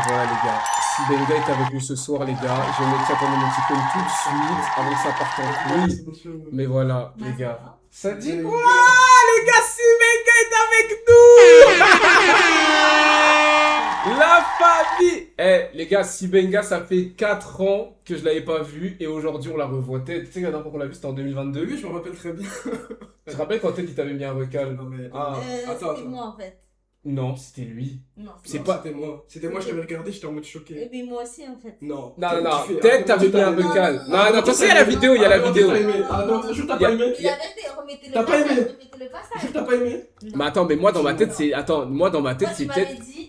voilà les gars, si Benga est avec nous ce soir les gars, je vais mettre ça ton émoticône tout de suite avant que ça parte en couille. Mais voilà les gars. Ça dit quoi les gars, si Benga est avec nous. La famille. Eh les gars, si Benga ça fait 4 ans que je l'avais pas vu et aujourd'hui on la revoit. Tu sais la dernière fois qu'on l'a vu c'était en 2022. Oui, je me rappelle très bien. Tu te rappelles quand il t'avait mis un recal? Non mais C'était moi en fait. Non, c'était lui. Non, C'est non, pas... C'était moi. C'était moi, je t'avais regardé, j'étais en mode choqué. Mais moi aussi en fait. Non. Non, Tu fais- peut-être t'avais mis un Non, recal. non, Non, attention, il y a la vidéo, il y a la vidéo. Attends, je t'as pas aimé. La vérité, remettez le T'as pas passage, aimé remettez le passage. Je t'as pas aimé. Mais attends, mais moi dans ma tête c'est... Attends, moi dans ma tête Moi, c'est il peut-être...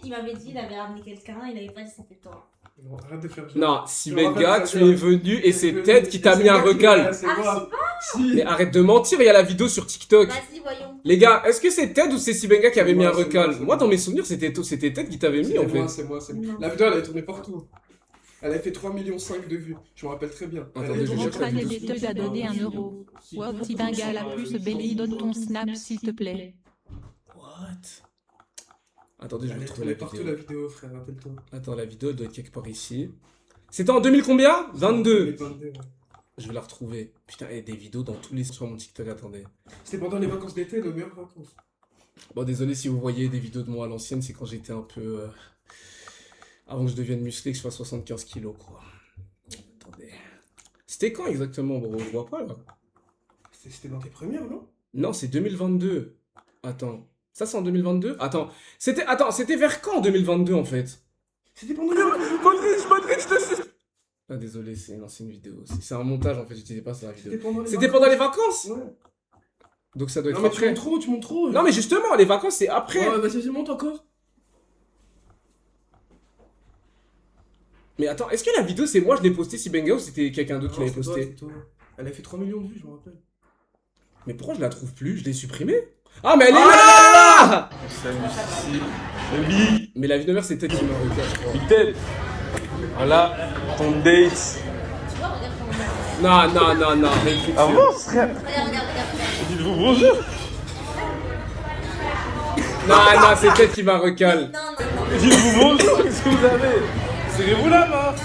m'avait dit, il avait ramené quelqu'un, il avait pas dit c'était toi. Non, arrête de faire genre. Non, si Je me Benga, rappelle tu très bien. es venu et c'est venu, Ted qui t'a c'est mis un moi qui- recal. C'est moi. Si. Mais arrête de mentir, il y a la vidéo sur TikTok. Vas-y, voyons. Les gars, est-ce que c'est Ted ou c'est Sibenga qui avait C'est mis un moi, c'est recal? moi, c'est Moi moi. dans mes souvenirs c'était Ted qui t'avait mis en fait. C'est moi. Non. La vidéo, elle avait tourné partout. Elle avait fait 3,5 millions de vues. Je me rappelle très bien. Elle Attendez, avait je tourné cherche la partout. vidéo. Antoine Ted a donné 1 euro. Wow, petit Benga la plus Belly, donne ton snap s'il te plaît. What? Attendez, je vais Elle avait retrouver tourné la partout vidéo. la vidéo, frère, rappelle-toi. Attends, la vidéo elle doit être quelque part ici. C'était en 2000 combien? 22. 2022, ouais. Je vais la retrouver. Putain, il y a des vidéos dans tous les sur mon TikTok, attendez. C'était pendant les vacances d'été, nos meilleures vacances. Bon, désolé si vous voyez des vidéos de moi à l'ancienne, c'est quand j'étais un peu... Avant que je devienne musclé, que je fasse 75 kilos, quoi. Attendez. C'était quand exactement, bro? Je vois pas, là. C'était dans tes premières, non? Non, c'est 2022. Attends. Ça, c'est en 2022? Attends, c'était vers quand en 2022, en fait? C'était pendant les vacances. Modric, Ah, désolé, c'est une ancienne vidéo. C'est un montage, en fait, j'utilisais pas ça, la vidéo. C'était vacances. pendant les vacances? Ouais. Donc ça doit être Non, mais tu après. montes trop. Non, mais justement, les vacances, c'est après. Ouais, vas-y, monte encore. Mais attends, est-ce que la vidéo, c'est moi, je l'ai posté si Benga ou c'était quelqu'un d'autre qui Non, l'avait c'est toi, posté? c'est toi. Elle a fait 3 millions de vues, je me rappelle. Mais pourquoi je la trouve plus? Je l'ai supprimée? Ah, mais elle est Ah là! Salut, Big, Mais la vie de mère, c'est Ted qui m'a regardé, je crois. Big Ted. Voilà, ton date. Tu vois, regarde comment. Non. Ah bon, frère? Regarde. Dites-vous bonjour. Non, c'est Ted qui m'a recal. Non. Dites-vous bonjour, qu'est-ce que vous avez? Serrez-vous la main.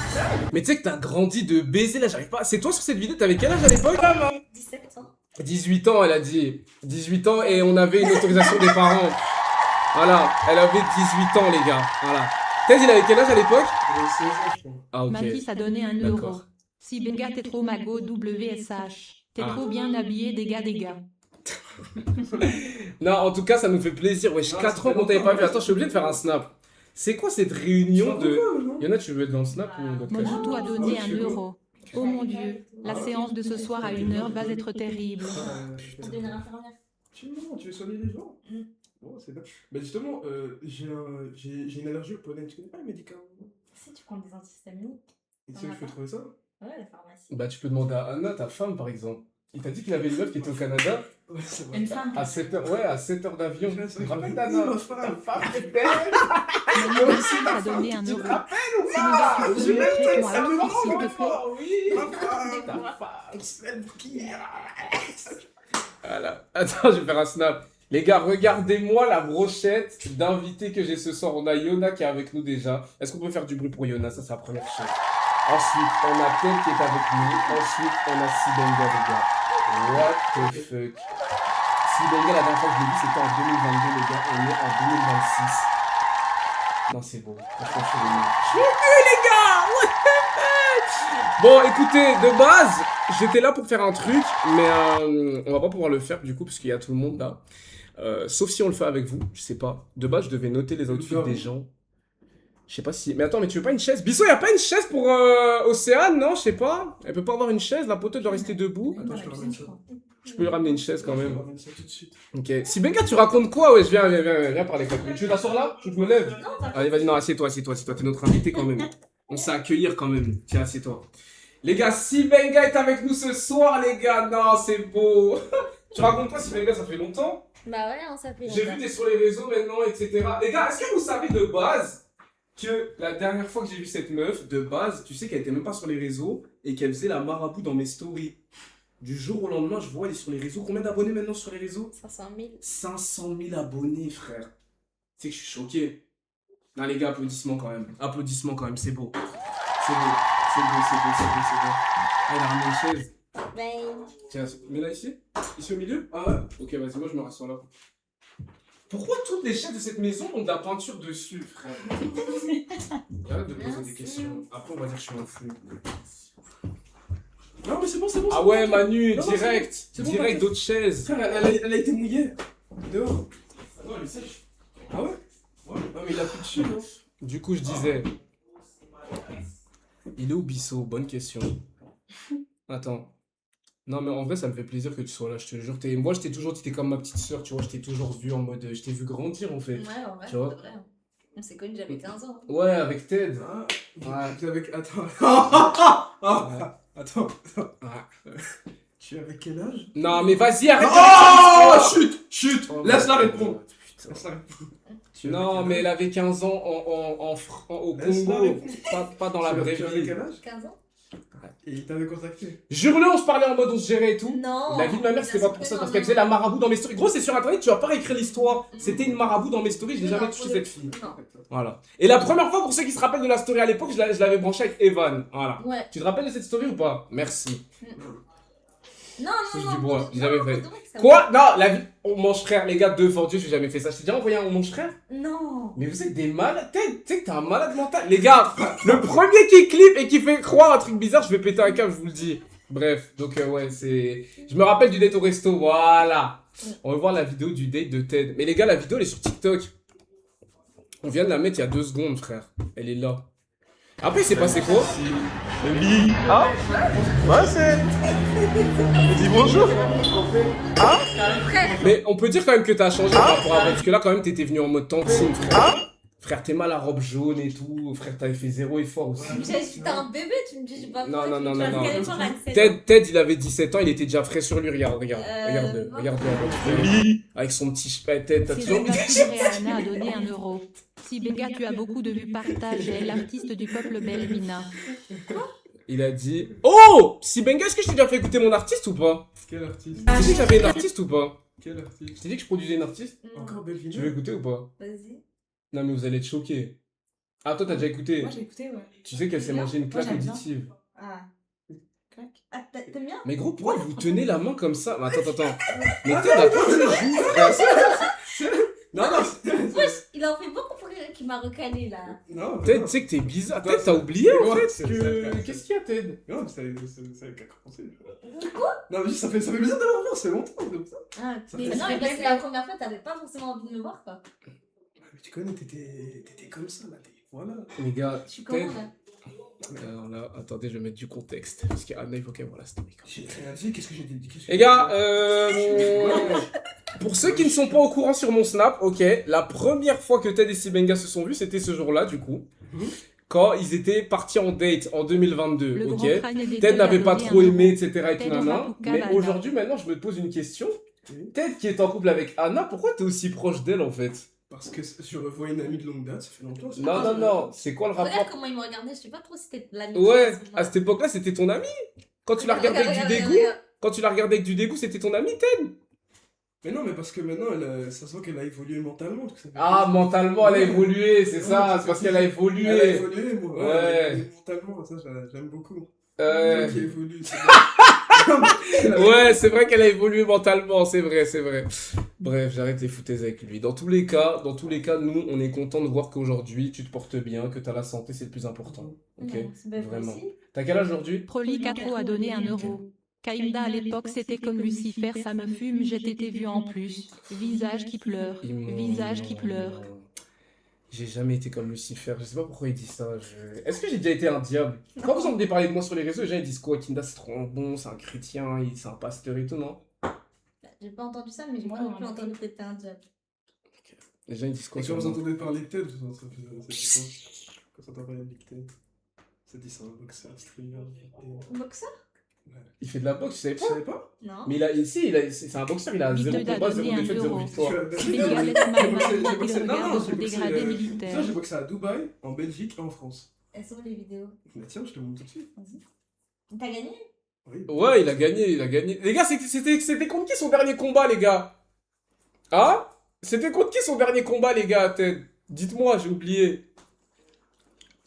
Mais tu sais que t'as grandi de baiser là, j'arrive pas. C'est toi sur cette vidéo, t'avais quel âge à l'époque? 17 ans. 18 ans, elle a dit. 18 ans et on avait une autorisation des parents. Voilà, elle avait 18 ans, les gars. Voilà. Ted, il avait quel âge à l'époque? J'avais 16 ans, je crois. Ah, ok. Mathis a donné 1 euro. D'accord. Si Benga t'es trop mago WSH. T'es Ah. trop bien habillé des gars. Non, en tout cas, ça nous fait plaisir. Wesh, Non, 4 ça ans fait qu'on t'avait pas longtemps, vu. Attends, je suis obligé de faire un snap. C'est quoi cette réunion de. Y'en a, tu veux être dans le snap ou notre cache? Mobutu a donné 1 euro. Oh mon dieu, la séance de ce soir à 1h va être terrible. On devient infirmière. Tu veux soigner les gens? Oh, c'est bien. Mais justement, j'ai une allergie au pollen. Tu connais pas les médicaments? Si tu prends des antihistaminiques. Et tu sais où je peux trouver ça? Ouais, la pharmacie. Bah, tu peux demander à Anna, ta femme, par exemple. Il t'a dit qu'il avait une meuf qui était au Canada Ouais, c'est vrai. Une femme. à 7 heures, ouais, à 7 heures d'avion. Ouais, Tu c'est te vrai. rappelles Oui, d'Anna? ma femme. Ta femme est belle. Mathis a donné 1 euro. Si Benga tu peux montrer ton outfit s'il te plaît. Oui. Ma femme. Ta femme. Celle qui... Voilà. Attends, je vais faire un snap. Les gars, regardez-moi la brochette d'invités que j'ai ce soir. On a Yona qui est avec nous déjà. Est-ce qu'on peut faire du bruit pour Yona? Ça, c'est la première chose. Ensuite, on a Ted qui est avec nous. Ensuite, on a Sibenga, les gars. What the fuck? Sibenga, la dernière fois que je l'ai vu, c'était en 2022, les gars. On est en 2026. Non, c'est beau. Franchement, je suis venu, les gars! What the fuck? Bon, écoutez, de base, j'étais là pour faire un truc, mais on va pas pouvoir le faire du coup, parce qu'il y a tout le monde là. Sauf si on le fait avec vous, je sais pas. De base, je devais noter les outfits des gens. Je sais pas si... Mais attends, mais tu veux pas une chaise? Bissot, y a pas une chaise pour Océane, non? Je sais pas. Elle peut pas avoir une chaise, la poteau doit rester debout. Attends, je te ramène ça. Je peux lui ramener une chaise quand Je même. te ramène ça tout de suite. Ok. Si Benga, tu racontes quoi? Ouais, viens parler avec moi. Tu veux t'asseoir là? Tu me lèves? Non, t'as Allez, vas-y, non, assieds-toi. T'es notre invité quand même. On sait accueillir quand même. Tiens, assieds-toi. Les gars, si Benga est avec nous ce soir, les gars, non, c'est beau. Tu racontes quoi, si Benga, ça fait longtemps? Bah ouais, on s'appelle. J'ai vu, t'es sur les réseaux maintenant, etc. Les gars, est-ce que vous savez de base que la dernière fois que j'ai vu cette meuf, de base, tu sais qu'elle était même pas sur les réseaux et qu'elle faisait la marabout dans mes stories. Du jour au lendemain, je vois, elle est sur les réseaux. Combien d'abonnés maintenant sur les réseaux? 500 000. 500 000 abonnés, frère. Tu sais que je suis choqué. Non, les gars, applaudissements quand même. Applaudissements quand même, c'est beau. C'est beau. C'est beau, c'est beau, c'est beau, c'est beau. Ah, il a ramené une chaise. Ben, Tiens, mets-la ici. Ici au milieu. Ah ouais. Ok, vas-y, moi je me rassois là. Pourquoi toutes les chaises de cette maison ont de la peinture dessus, frère? Arrête de poser des Merci. questions. Après, on va dire que je suis un fou. Non, mais c'est bon, c'est bon. Ah ouais, Manu, Non, non, direct. c'est bon, Direct t'inquiète. d'autres chaises. Frère, elle a été mouillée. Dehors. Non, elle est sèche. Ah ouais? Ouais. Non, mais il a plus de dessus, non? Du coup, je disais. Il est où Bissot? Bonne question. Attends. Non, mais en vrai, ça me fait plaisir que tu sois là, je te jure. Moi, je t'ai toujours dit, t'es comme ma petite soeur, tu vois. Je t'ai toujours vu en mode. Je t'ai vu grandir, en fait. ouais, en vrai, Tu vois c'est vrai. On s'est connus, j'avais 15 ans. Ouais, avec Ted. Ah, Ouais. tu es avec. Attends. Ah, attends. Ouais. Tu es avec quel âge? Non, mais vas-y, arrête Oh, de dire chut, chut. Oh, Laisse-la my répondre. God, putain. Laisse-la répondre. Tu es Non, avec mais quel elle âge? avait 15 ans au Laisse-la Congo, répondre. pas dans la vraie Tu avais vie. quel âge? 15 ans? Et il t'avait contacté. Jure-le, on se parlait en mode on se gérait et tout. Non. La vie de ma mère, c'était pas pour ça, parce qu'elle faisait la marabout dans mes stories. Gros, c'est sur internet, tu vas pas réécrire l'histoire. C'était une marabout dans mes stories, je n'ai jamais touché cette fille. Non. Voilà. Et la première fois, pour ceux qui se rappellent de la story à l'époque, je l'avais branchée avec Evan. Voilà. Ouais. Tu te rappelles de cette story ou pas? Merci. Non, Touche non, du non. bois, non, j'ai jamais non, fait. c'est vrai que ça- Quoi? Non, la vie. On mange frère, les gars, devant Dieu, j'ai jamais fait ça. Je t'ai déjà envoyé un on mange frère? Non. Mais vous êtes des malades, tu sais que t'es un malade mental. Les gars, le premier qui clip et qui fait croire un truc bizarre, je vais péter un câble, je vous le dis. Bref, donc ouais, c'est... Je me rappelle du date au resto, voilà. On va voir la vidéo du date de Ted. Mais les gars, la vidéo, elle est sur TikTok. On vient de la mettre il y a 2 secondes, frère. Elle est là. Après, il s'est passé quoi? Baby. Ah? Ouais, c'est. Dis bonjour. Mais on peut dire quand même que t'as changé par rapport à avant, parce que là, quand même, t'étais venu en mode tantine, frère. Frère, t'es mal à robe jaune et tout. Frère, t'avais fait 0 effort aussi. J'étais un bébé, tu me dis, j'ai pas. Non, non, non, Tu non, vas non. me caler fort à 17 ans. Ted, il avait 17 ans, il était déjà frais sur lui, regarde, regarde, regarde, non. regarde, Baby. avec son petit Tête, t'as Si toujours mis des Rihanna a donné 1 euro. Si Benga, tu as beaucoup de vues, partage. Elle est l'artiste du peuple Belvina. Il a dit, oh, si Benga, est-ce que je t'ai déjà fait écouter mon artiste ou pas? Quel artiste? Tu dis que j'avais une artiste ou pas? Quel Je artiste? t'ai dit que je produisais une artiste? Encore Belvina? Tu veux écouter ou pas? Vas-y. Non mais vous allez être choqués. Ah toi t'as déjà écouté? Moi j'ai écouté, ouais. Tu sais qu'elle s'est mangée une claque Moi, j'aime bien. auditive. Ah. Clac. Ah, t'aimes bien? Mais gros, pourquoi vous tenez la main comme ça? Mais attends. Mais Ted, à quoi tu joues, frère? Non, non, Il en fait beaucoup pour qu'il m'a recalé là. non. Ted, tu sais que t'es bizarre. Ted, t'as oublié en Ouais, fait c'est- que... c'est- Qu'est-ce qu'il y a Ted? Non, ça qu'à commencer. Quoi? Non, mais ça fait bizarre de la voir, c'est longtemps comme ça. Ah, Ça mais fait- non, mais parce que la première fois, t'avais pas forcément envie de me voir quoi. Mais tu connais, t'étais comme ça là. Voilà. Les gars, Je suis Ted... comment là? Alors là, attendez, je vais mettre du contexte. Parce qu'Anna, il faut qu'elle voit la story. J'ai rien dit, qu'est-ce que j'ai dit? Les gars, pour ceux qui ne sont pas au courant sur mon Snap, ok, la première fois que Ted et Sibenga se sont vus, c'était ce jour-là, du coup. Mhm. Quand ils étaient partis en date en 2022, Le ok. grand crâne des Ted deux n'avait a pas donné trop 1 aimé, euro. etc. et tout, Ted nana. aura Mais Puka, aujourd'hui, maintenant, je me pose une question. Oui. Ted qui est en couple avec Anna, pourquoi t'es aussi proche d'elle en fait? Parce que je revois une amie de longue date, ça fait longtemps. ça. Non, c'est quoi le Regarde rapport? comment il me regardait, je sais pas trop si c'était de l'amitié. Ouais, à ce moment-là. à cette époque-là, c'était ton ami. Quand tu la regardais avec du Regarde, dégoût, regarde. quand tu la regardais avec du dégoût, c'était ton ami, Ted. Mais non, mais parce que maintenant, ça se voit qu'elle a évolué mentalement. donc ça fait Ah, plaisir. mentalement, elle a évolué, c'est Ouais, ça, c'est parce qu'elle a évolué. Elle a évolué, moi. Ouais. Elle a évolué mentalement, ça, j'aime beaucoup. Euh, Qui évolue, c'est Ouais, c'est vrai qu'elle a évolué mentalement, c'est vrai, c'est vrai. Bref, j'arrête les foutaises avec lui. Dans tous les cas, nous, on est content de voir qu'aujourd'hui, tu te portes bien, que t'as la santé, c'est le plus important. Ok, Non, c'est pas vrai vraiment. aussi. T'as quel âge aujourd'hui? Proli 4 a donné 1 euro. Kaïmda à l'époque c'était comme Lucifer, ça me fume, j'ai été vu en plus. Visage qui pleure, visage qui pleure. J'ai jamais été comme Lucifer, je sais pas pourquoi il dit ça. Est-ce que j'ai déjà été un diable? Quand vous entendez parler de moi sur les réseaux, les gens ils disent quoi? Kinda c'est trop bon, c'est un chrétien, c'est un pasteur et tout, non? J'ai pas entendu ça, mais j'ai Moi, pas non non, plus non. entendu que t'étais un diable. Les gens ils disent quoi Et sur quand vous moi? entendez parler de Ted, ça fait quoi? Quand ça entend parler de Big Ted, ça dit c'est un boxeur, streamer. Boxeur? Il fait de la boxe, tu savais Tu pas? savais pas? Non. Mais c'est un boxeur, il a Big 0 Ted a combat, donné 0 un défaite, 0 euro. victoire. Benga laisse mal J'ai mal, il boxé, non, regarde j'ai ce boxé, dégradé ça, militaire. j'ai boxé à Dubaï, en Belgique et en France. Elles sont où les vidéos? Bah tiens, je te montre tout de suite. Vas-y. T'as gagné? Oui. Ouais, il a gagné. Les gars, c'était contre qui son dernier combat, les gars? Hein? C'était contre qui son dernier combat, les gars, Ted? Dites-moi, j'ai oublié.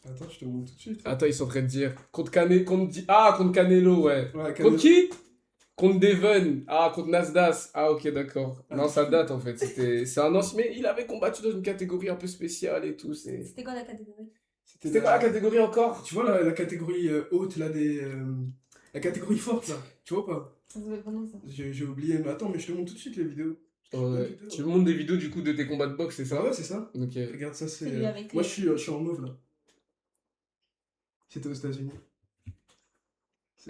Attends, je te montre tout de suite. Attends, ils sont en train de dire. Contre Canelo, ouais. Ouais, Contre qui? Contre Devon. Ah, contre Nasdaq. Ah, ok, d'accord. Non, ça date en fait. C'est un ancien. Mais il avait combattu dans une catégorie un peu spéciale et tout. C'était quoi la catégorie? C'était quoi la catégorie encore? Tu vois la catégorie haute, là, la catégorie forte, là. Tu vois pas? Ça s'appelle comment ça? J'ai oublié, mais attends, mais je te montre tout de suite les vidéos. Ouais. Tu me montres des vidéos du coup de tes combats de boxe, c'est Ah ça? ouais, c'est ça. Ok. Regarde, ça c'est. Celui avec Moi les- je suis en mauve là. C'était aux États-Unis.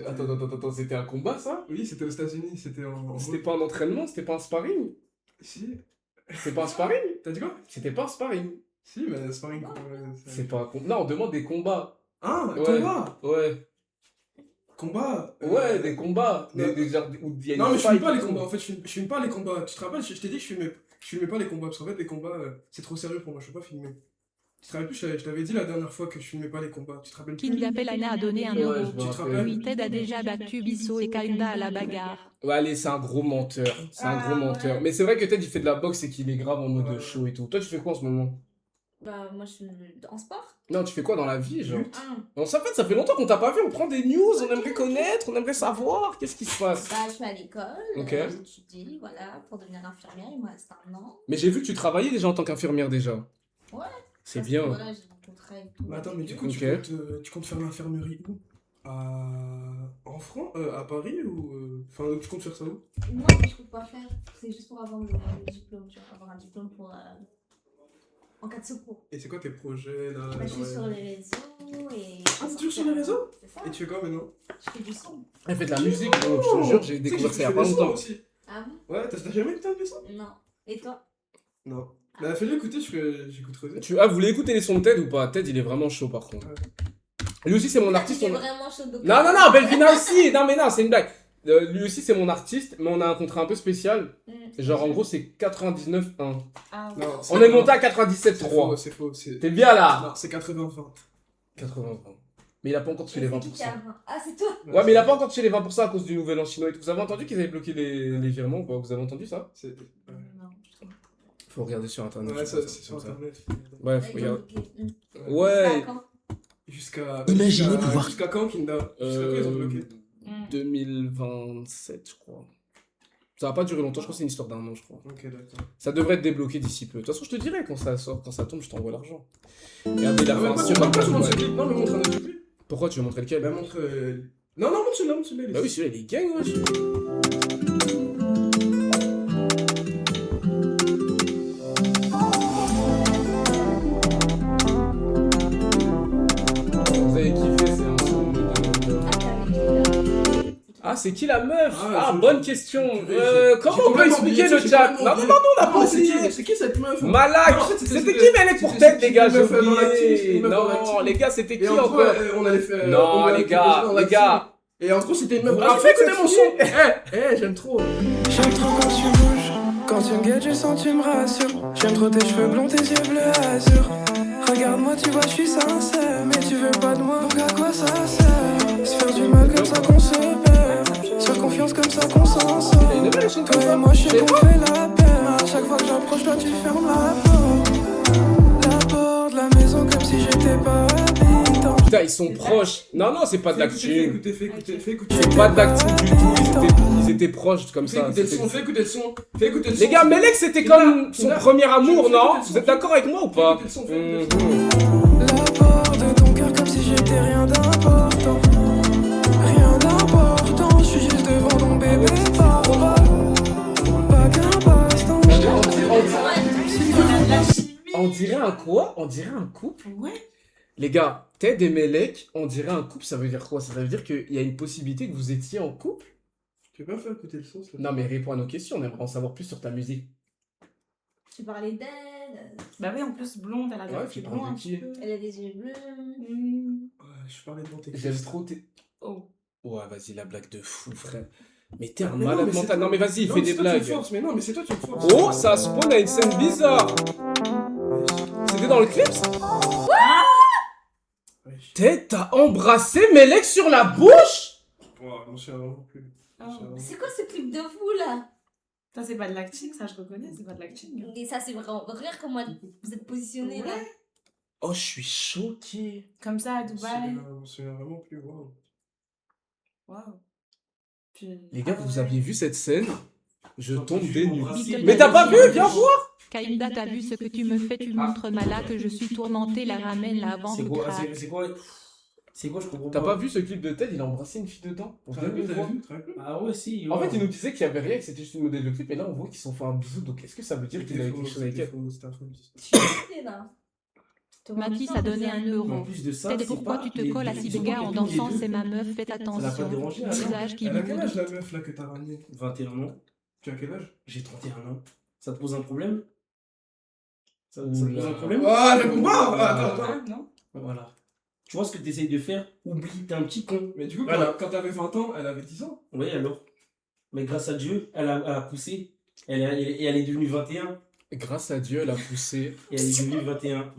Attends, c'était un combat ça? Oui, c'était aux États-Unis, c'était en C'était mauve. pas un entraînement, c'était pas un sparring? Si. C'était pas un sparring? T'as dit quoi? C'était pas un sparring. Si, mais sparring. C'est pas un combat. Non, on demande des combats. Ah, Ouais. combat! Ouais. Combat! Ouais, des combats. non. Des genres où il y a une Non, mais je fight filme pas et les tout. combats, en fait, je filme pas les combats. Tu te rappelles, je t'ai dit que je filmais pas les combats, parce qu'en fait, les combats, c'est trop sérieux pour moi, je peux pas filmer. Tu te rappelles plus, je t'avais dit la dernière fois que je filmais pas les combats, tu te rappelles plus? King Lapelana a donné 1 Ouais, euro. je me Tu te rappelle. rappelles? Lui Ted a déjà battu Bissot et Kaunda à la bagarre. Ouais, allez, c'est un gros menteur. C'est un Ah, gros menteur. ouais. Mais c'est vrai que Ted il fait de la boxe et qu'il est grave en mode Ouais. show et tout. Toi, tu fais quoi en ce moment? Bah, moi je suis en sport. Non, tu fais quoi dans la vie, genre? Ah. En fait, ça fait longtemps qu'on t'a pas vu. On prend des news, on aimerait connaître, on aimerait savoir. Qu'est-ce qui se passe? Bah, je suis à l'école, Ok. j'étudie, voilà, pour devenir infirmière, il me reste 1 an. Mais j'ai vu que tu travaillais déjà en tant qu'infirmière déjà. Ouais. C'est Parce bien. que, Voilà, j'ai mon contrat et tout. Mais attends, mais du coup, Ok. tu comptes faire l'infirmerie où? En France? À Paris ou. Enfin, tu comptes faire ça où? Non, je compte pas faire. C'est juste pour avoir le diplôme, tu vois, avoir un diplôme pour. En cas de secours. Et c'est quoi tes projets là? Bah, je suis dans sur la- les réseaux et. Ah, c'est toujours sur les réseaux? C'est ça. Et tu fais quoi maintenant? Je fais du son. Elle fait de la musique, donc je te jure, j'ai découvert ça il y a pas longtemps. Aussi. Ah Ouais, t'as jamais écouté un de mes sons? bon? Non. Et toi? Non. Bah, fais-le écouter, j'écouterai. Vous voulez écouter les sons de Ted ou pas? Ted, il est vraiment chaud par contre. Ouais. Lui aussi, c'est mon artiste. C'est on a- vraiment chaud de Non, Belvina aussi. Non, mais non, c'est une blague. Lui aussi, c'est mon artiste, mais on a un contrat un peu spécial. Genre, en gros, c'est 99.1. Ah ouais. Non, On est monté à C'est 97.3. faux, c'est faux. T'es bien là? Non, c'est 80-20. 80. Mais il a pas encore touché les C'est qui 20%. qui a 20? Ah, c'est toi? Ouais, mais il a pas encore touché les 20% à cause du nouvel an chinois et tout. Vous avez entendu qu'ils avaient bloqué les virements ou pas? Vous avez entendu ça? C'est. Non, je trouve. Faut regarder sur internet. Ouais, je sais ça, pas, c'est sur comme ça. internet. Bref, regarde. Ouais. Ouais. Jusqu'à. Imaginez pouvoir- Jusqu'à quand, Kinda? Jusqu'à quand ils ont bloqué? 2027, je crois. Ça va pas durer longtemps, je crois que c'est une histoire d'un an, je crois. Ok, d'accord. Ça devrait être débloqué d'ici peu. De toute façon, je te dirai quand ça sort, quand ça tombe, je t'envoie l'argent. Regardez, il a Ah, fait mais un pas, son tu dans montres le ce clip. Non, mais montre un autre clip. Pourquoi tu veux montrer lequel? Bah, montre. Non, montre celui-là, montre celui-là. Bah oui, celui-là, il est gang, wesh. Vous avez kiffé, c'est un son de... Ah, c'est qui la meuf? Ah, je- bonne question. Comment J'ai on peut complètement expliquer oublié, le j'ai chat? complètement Non, oublié. on n'a pas c'est oublié. qui, c'est qui cette meuf? Malak! Non, en fait, C'était qui Mélec pour tête, les gars? J'ai C'était une meuf dans la team, oublié. c'était une meuf dans la Non, team. les gars, c'était qui Et en gros, encore? on allait faire. Non, on allait les proposer gars, dans la les gars. team. Et en gros, c'était une meuf. Vous Ah, rappelez fais écouter cette mon fille son! J'aime trop! J'aime trop quand tu bouges, quand tu me guettes, je sens tu me rassures. J'aime trop tes cheveux blonds, tes yeux bleus azur. Regarde-moi, tu vois, je suis sincère. Mais tu veux pas de moi, donc à quoi ça sert? Se faire du mal comme ça qu'on se perd. Se faire confiance comme ça qu'on s'en sort. Il y a une nouvelle, elle chante comme Toi ça. et moi, je sais C'est qu'on pas- fait la paix. À chaque fois que j'approche, toi, tu fermes la porte. La porte de la maison comme si j'étais pas habitant. Putain, ils sont proches. Non, c'est pas de Fais l'acting. écouter, fais écouter, fais écouter. C'est pas de l'acting du tout. Ils étaient proches comme Fais ça. écouter le C'était- son, fais écouter le son. Fais écouter le son. Les gars, Mélec, c'était Kina, comme son Kina, premier amour, fais non? écouter le son, Vous êtes d'accord avec moi ou Fais pas? écouter le son, fais écouter le son. Mhm. La porte de ton cœur comme si j'étais rien d'important. Rien d'important, je suis juste devant ton bébé. Pas qu'un passe-temps. On dirait un quoi? On dirait un couple? Ouais. Les gars, Ted et Mélec, on dirait un couple, ça veut dire quoi? Ça veut dire qu'il y a une possibilité que vous étiez en couple? Tu peux pas faire écouter le son, s'il te plaît? Non, mais réponds à nos questions, on aimerait en savoir plus sur ta musique. Tu parlais d'elle, Bah oui, en plus, blonde, elle a des Ouais, petits tu blonds parles de un qui? petit peu. elle a des yeux bleus. Ouais, je parlais de Monte J'aime trop tes... Oh. Ouais, vas-y, la blague de fou, frère. Mais t'es un Mais non, malade mais c'est mental. toi. Non, mais vas-y, Non, fais mais des c'est toi qui me blagues. forces, mais non, mais c'est toi qui me forces. Oh, ça spawn à une scène bizarre. C'était dans le clip, ça? Wesh. Ted, t'as embrassé Mélec sur la bouche? Ouais, non, c'est vraiment plus. Oh. C'est quoi ce truc de fou là? Ça, c'est pas de l'acting, ça, je reconnais, c'est pas de l'acting. Et ça, c'est vraiment. Regarde comment vous êtes positionnés là. Oh, je suis choqué. Comme ça, à Dubaï. Je me souviens vraiment plus. Waouh. Waouh. Puis- Les gars, Ah vous ouais. aviez vu cette scène? Je tombe des nues. Beetle Mais t'as pas Daddy, vu? Viens voir! Kaïmda, t'as vu ce que tu me fais, tu montres Mala que je suis tourmentée, la ramène, la vente C'est quoi, craque. c'est quoi, je comprends T'as pas. pas vu ce clip de Ted? Il a embrassé une fille dedans. On vient de le voir. Ah ouais, si. En ouais. fait, il nous disait qu'il y avait rien, que c'était juste une modèle de clip, et là on voit qu'ils se sont fait un bisou. Donc est-ce que ça veut dire qu'il avait quelque chose avec elle? C'était un faux. Je suis restée là. Mathis a donné 1 Mais en euro. plus de ça, Ted, c'est pourquoi pas tu te les- colles à ils sont Sibenga pas en copines, les dansant? deux. C'est ma meuf, faites l'a pas attention. dérangé, hein. Visage qui Elle a quel bouge. âge la meuf là que t'as ramenée? 21 ans. Tu as quel âge? J'ai 31 ans. Ça te pose un problème? Ça te Oula. pose un problème? Ah, le combat! Attends, attends. Ah, non? Voilà. Tu vois ce que tu essayes de faire? Oublie, t'es un petit con. Mais du coup, Voilà. quand t'avais 20 ans, elle avait 10 ans. Oui, alors. Mais grâce à Dieu, elle a poussé. Elle est devenue 21. Grâce à Dieu, elle a poussé. Et elle est devenue 21.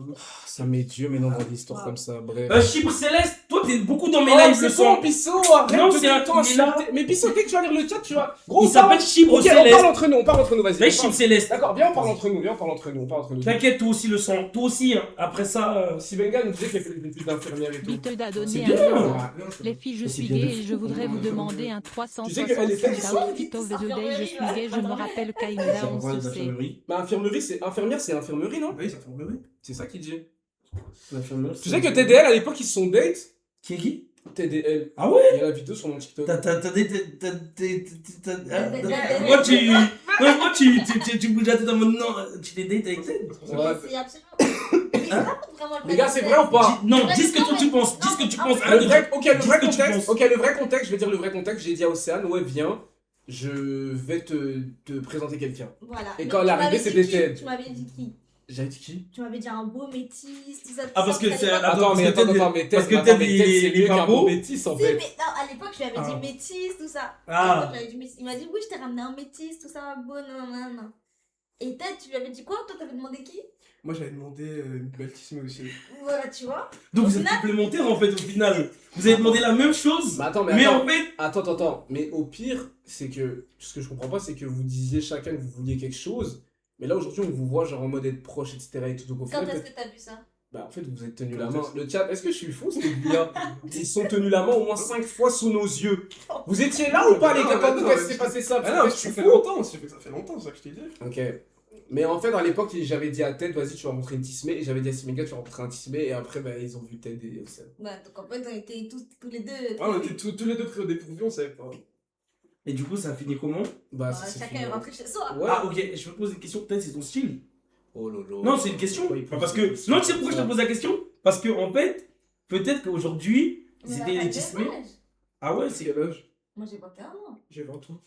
Ça met Dieu maintenant dans des histoires comme ça. Bref. Chibre Céleste, toi t'es beaucoup dans mes Oh, lives le c'est quoi, son. Pisso? Arrête Non, de c'est tout un- le temps il est là. insulter. Mais Pisso, dès que tu vas lire le chat, tu vas. Gros, Il on parle- s'appelle Chibre Ok, on Céleste. parle entre nous, vas-y. Mais on parle. Chibre Céleste. D'accord, viens, on parle entre nous, on parle entre nous. T'inquiète, toi aussi le son. Toi aussi, hein. Après ça. Sibenga nous disait qu'elle fait des études d'infirmière et tout. Beetle a C'est donné bien. 1 euro. Ah, bien, c'est Les bon. filles, je C'est suis bien gay de et je fou. voudrais vous demander un Tu sais qu'elle était 365 outfit of the day. Je suis gay, je me rappelle Kaïmda, on parle se sait. d'infirmerie. Mais infirmerie, c'est infirmerie, non? Oui, ça fait un bébé. C'est ça qu'il dit. L'infirmerie, Tu sais que TDL à l'époque ils se sont date? Qui est qui? TDL. Ah ouais? Il y a la vidéo sur mon TikTok. Tu bouges la tête en mode non, tu t'es date avec Ted? Ouais. C'est absolument. Mais ça raconte vraiment le Les gars, c'est vrai ou pas? Non, dis ce que toi tu penses, dis ce que tu penses. Le Arrête de vrai, dire. ok, le Dis vrai ce que tu contexte. penses. Ok, le vrai contexte, je vais dire le vrai contexte. J'ai dit à Océane, ouais, viens, je vais te présenter quelqu'un. Voilà. Et Mais quand tu elle est arrivée, m'avais dit c'était qui Ted. Tu m'avais dit qui? J'avais dit qui? Tu m'avais dit un beau métis, tout ça. tout Ah, ça, parce que à c'est l'époque. Attends, mais parce que attends, mais parce que attends, Ted, mais il est c'est mieux pas qu'un beau. beau métis en Si, fait. mais non, à l'époque, je lui avais Ah. dit métis, tout ça. Ah. À l'époque, je lui avais dit métis. Il m'a dit, oui, je t'ai ramené un métis, tout ça, beau, non, non, non. Et Ted, tu lui avais dit quoi? Toi, t'avais demandé qui? Moi, j'avais demandé une belle tissime aussi. Voilà, tu vois. Donc Au vous êtes final- complémentaires en fait au final. Vous avez demandé la même chose, Mais attends, mais attends. en fait. Attends. Mais au pire, c'est que ce que je comprends pas, c'est que vous disiez chacun que vous vouliez quelque chose. Mais là aujourd'hui, on vous voit genre en mode être proche, etc. Et tout. Donc au Quand final, est-ce que t'as vu ça? bah en fait, vous êtes tenu Quand la main. est-ce- Le chat, est-ce que je suis fou, c'était bien? Ils se sont tenus la main au moins 5 fois sous nos yeux. Vous étiez là ou pas, les gars, quand Non, est-ce que s'est passé ça? Ah non, je ça suis fait fou. longtemps, ça fait longtemps, c'est ça que je t'ai dit. Ok. Mais en fait, à l'époque, j'avais dit à Ted, vas-y, tu vas montrer une Tismé. Et j'avais dit à Simenga, tu vas montrer un Tismé. Et après, bah, ils ont vu Ted et Océane. Ouais, donc en fait, on était tous les deux. Ah, on était tous les deux pris au dépourvu, on savait pas. Et du coup, ça a fini comment? Bah, Ouais, ça c'est chacun fini. est rentré chez soi. Ouais. Ah, ok, je me pose une question. Peut-être c'est ton style. Oh lolo. Non, c'est une question. Ouais, il Pas pose parce des que. questions Non, tu sais comme pourquoi je ça. te pose la question? Parce que en fait, peut-être qu'aujourd'hui, Mais c'était on a pas les le tismés. même âge. Ah ouais, C'est c'est. quel âge? Moi, j'ai 21 ans. J'ai 20 ans.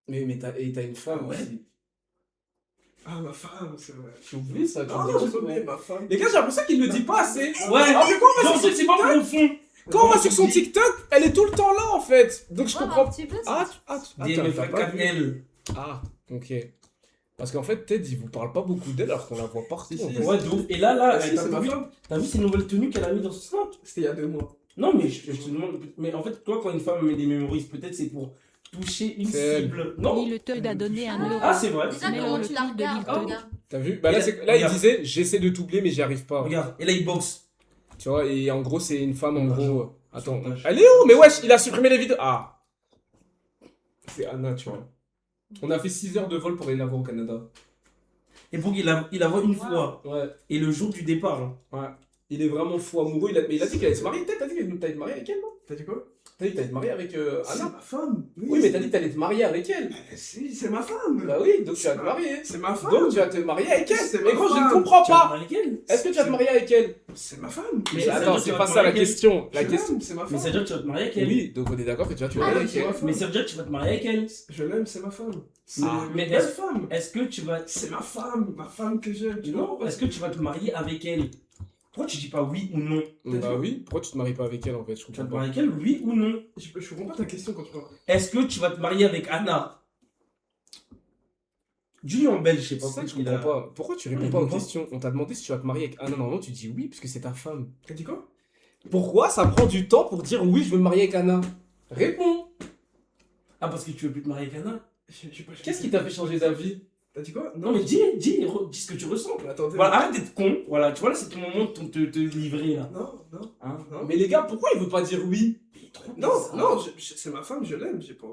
Mais t'as une femme Ah ouais. aussi. Ah, ma femme, c'est vrai. J'ai oublié ça. tu Non, me non, dis j'ai pas souvent. oublié ma femme. Les gars, j'ai l'impression qu'il le dit pas assez. Ouais. Alors que quand on va Genre, sur son c'est pas TikTok, profond. quand on va sur son TikTok, elle est tout le temps là en fait. Donc je Ouais, comprends. un petit peu, Ah, Des t'as meufs pas à vu. 4L. Ah, ok. Parce qu'en fait, Ted, il vous parle pas beaucoup d'elle alors qu'on la voit partout. Si, en si, fait. Ouais, de ouf. Et là, Ah, si, t'as c'est ma vu, femme. t'as vu ces nouvelles tenues qu'elle a mis dans son snap? C'était il y a 2 mois. Non, mais je te demande. Mais en fait, toi, quand une femme met des mémories, peut-être c'est pour toucher une C'est elle. cible. Non. Lil Ted a donné 1 euro. Ah, c'est vrai. Déjà, Mais comment le tu la truc de regardes, Lil regarde. T'as vu? Bah là, Et là, il regarde. disait j'essaie de t'oublier mais j'y arrive pas. Regarde, et là, il boxe. Tu vois, et en gros, c'est une femme en gros. Attends, Chantage. elle est où? Mais wesh, il a supprimé les vidéos. Ah! C'est Anna, tu vois. On a fait 6 heures de vol pour aller la voir au Canada. Et pour qu'il la voit une fois. Ouais, Et le jour du départ. Hein. ouais. Il est vraiment fou amoureux. Mais il a dit qu'il allait se marier. T'as dit qu'il allait te marier avec elle, non? T'as dit quoi? T'as dit que t'allais te marier avec C'est Anna? ma femme. Oui, mais t'as dit que t'allais te marier avec elle. Si, c'est ma femme. Bah oui, donc tu vas te marier. C'est ma femme. Donc tu vas te marier avec elle. C'est Mais ma gros, je ne femme. comprends Tu vas te pas. marier avec elle. Est-ce que tu vas te marier avec elle? C'est ma femme. Mais ça veut Attends, dire que tu c'est vas pas te ça la marier avec elle. question. La Je question. l'aime, c'est ma Mais femme. ça veut dire que tu vas te marier avec elle. Oui, donc on est d'accord que tu vas te marier Ah, avec ok. elle. Mais ça veut dire que tu vas te marier avec elle. Je l'aime, c'est ma femme. C'est Ah. une Mais belle est-ce- femme. Est-ce que tu vas. C'est ma femme que j'aime. tu Non, vois. est-ce que tu vas te marier avec elle? Pourquoi tu dis pas oui ou non? Bah oui, pourquoi tu te maries pas avec elle en fait? Je Tu vas comprends te pas. marier avec elle, oui ou non? Je comprends pas ta question quand tu parles. Est-ce que tu vas te marier avec Anna? Dis en belge, je sais pas C'est ça que je pourquoi il comprends a- pas. Pourquoi tu Ouais, réponds je pas aux comprends. questions? On t'a demandé si tu vas te marier avec Anna. Normalement, tu dis oui, puisque c'est ta femme. T'as dit quoi? Pourquoi ça prend du temps pour dire oui, je veux me marier avec Anna? Réponds! Ah, parce que tu veux plus te marier avec Anna? Qu'est-ce qui t'a fait changer d'avis? T'as dit quoi? Non, mais dis ce que tu ressens. Attendez. Voilà, arrête d'être con. Voilà, tu vois, là, c'est ton moment de te livrer, là. Non, non. Hein? Non. Mais les gars, pourquoi il veut pas dire oui? Non, non, c'est ma femme, je l'aime, je sais pas.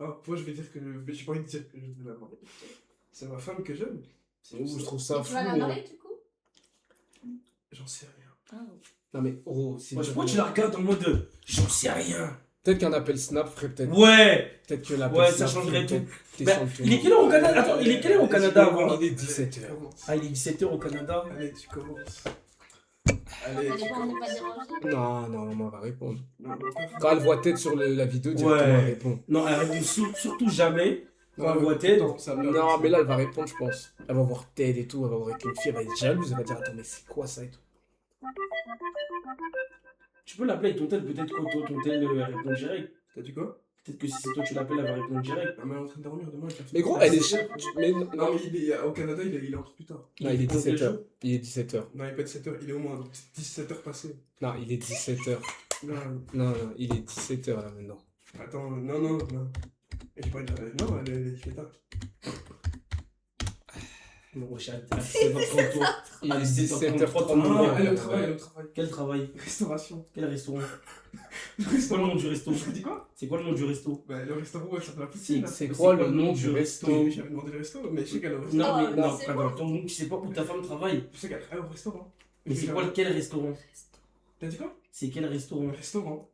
Enfin, moi je vais dire que j'ai pas envie de dire que je veux la marier. C'est ma femme que j'aime. Je trouve ça Tu fou. vas la hein. marier du coup? J'en sais rien. Non mais oh, c'est Moi, pourquoi tu la regardes en mode j'en sais rien. peut-être qu'un appel Snap ferait peut-être. Ouais. Peut-être que l'appel Ouais, Snap ça changerait ferait tout. peut-être Bah, descendre tout il le est quelle heure au Canada? Attends, il est quelle heure au Canada avant? Il est 17h. Ah, il est 17h au Canada. Allez, tu commences. Elle Allez, est tu pas, on n'est commences. pas dérangé. Non, non, on va répondre. Non, non, Quand elle voit tête sur la vidéo, directement Ouais. elle répond. Non, elle répond surtout jamais quand non, elle voit tête. non, ça me Non, mais là elle va répondre, je pense. Elle va voir tête et tout, elle va voir avec une fille, elle va être jalouse, elle va dire attends, mais c'est quoi ça et tout. Tu peux l'appeler avec ton tel, peut-être que ton tel répond direct. T'as dit quoi? Peut-être que si c'est toi tu l'appelles, elle va répondre direct. Non, mais elle est en train de dormir demain. Mais gros, elle est. Mais non, Non, mais il est au Canada, il est entre plus tard. non, il est compte quel 17h. jour? Il est 17h. Non, il est pas 17h, il est au moins 17h passé. Non, il est 17h. Non, Non, non, il est 17h là maintenant. attends, non, non, non. J'ai pas dit. Non, elle est tard. Non, wesh, c'est votre toi. Il est Ah, 17h30. Non, elle est au travail, elle est au travail. Quel travail? Restauration. Quel restaurant? C'est quoi le nom du resto? Tu dis quoi? C'est quoi le nom du resto? Bah, le restaurant, ouais, ça s'appelle la piscine. là. C'est quoi le nom du resto? Oui, j'avais demandé le resto, mais je sais qu'elle est au restaurant. Non, Oh, mais non, c'est attends, donc tu sais pas où ta femme travaille. Je sais qu'elle est au restaurant. Mais c'est quoi quel restaurant? T'as dit quoi? C'est quel restaurant? Restaurant.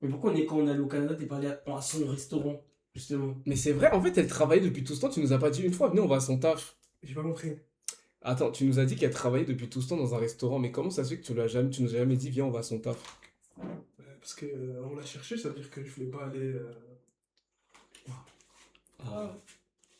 Mais pourquoi quand on est allé au Canada, t'es pas allé à son restaurant, justement? Mais c'est vrai, en fait, elle travaillait depuis tout ce temps, tu nous as pas dit une fois, venez, on va à son taf. J'ai pas compris. Attends, tu nous as dit qu'elle travaillait depuis tout ce temps dans un restaurant, mais comment ça se fait que tu nous as jamais dit, viens, on va à son taf? Parce que on l'a cherché, ça veut dire que je voulais pas aller. Ah.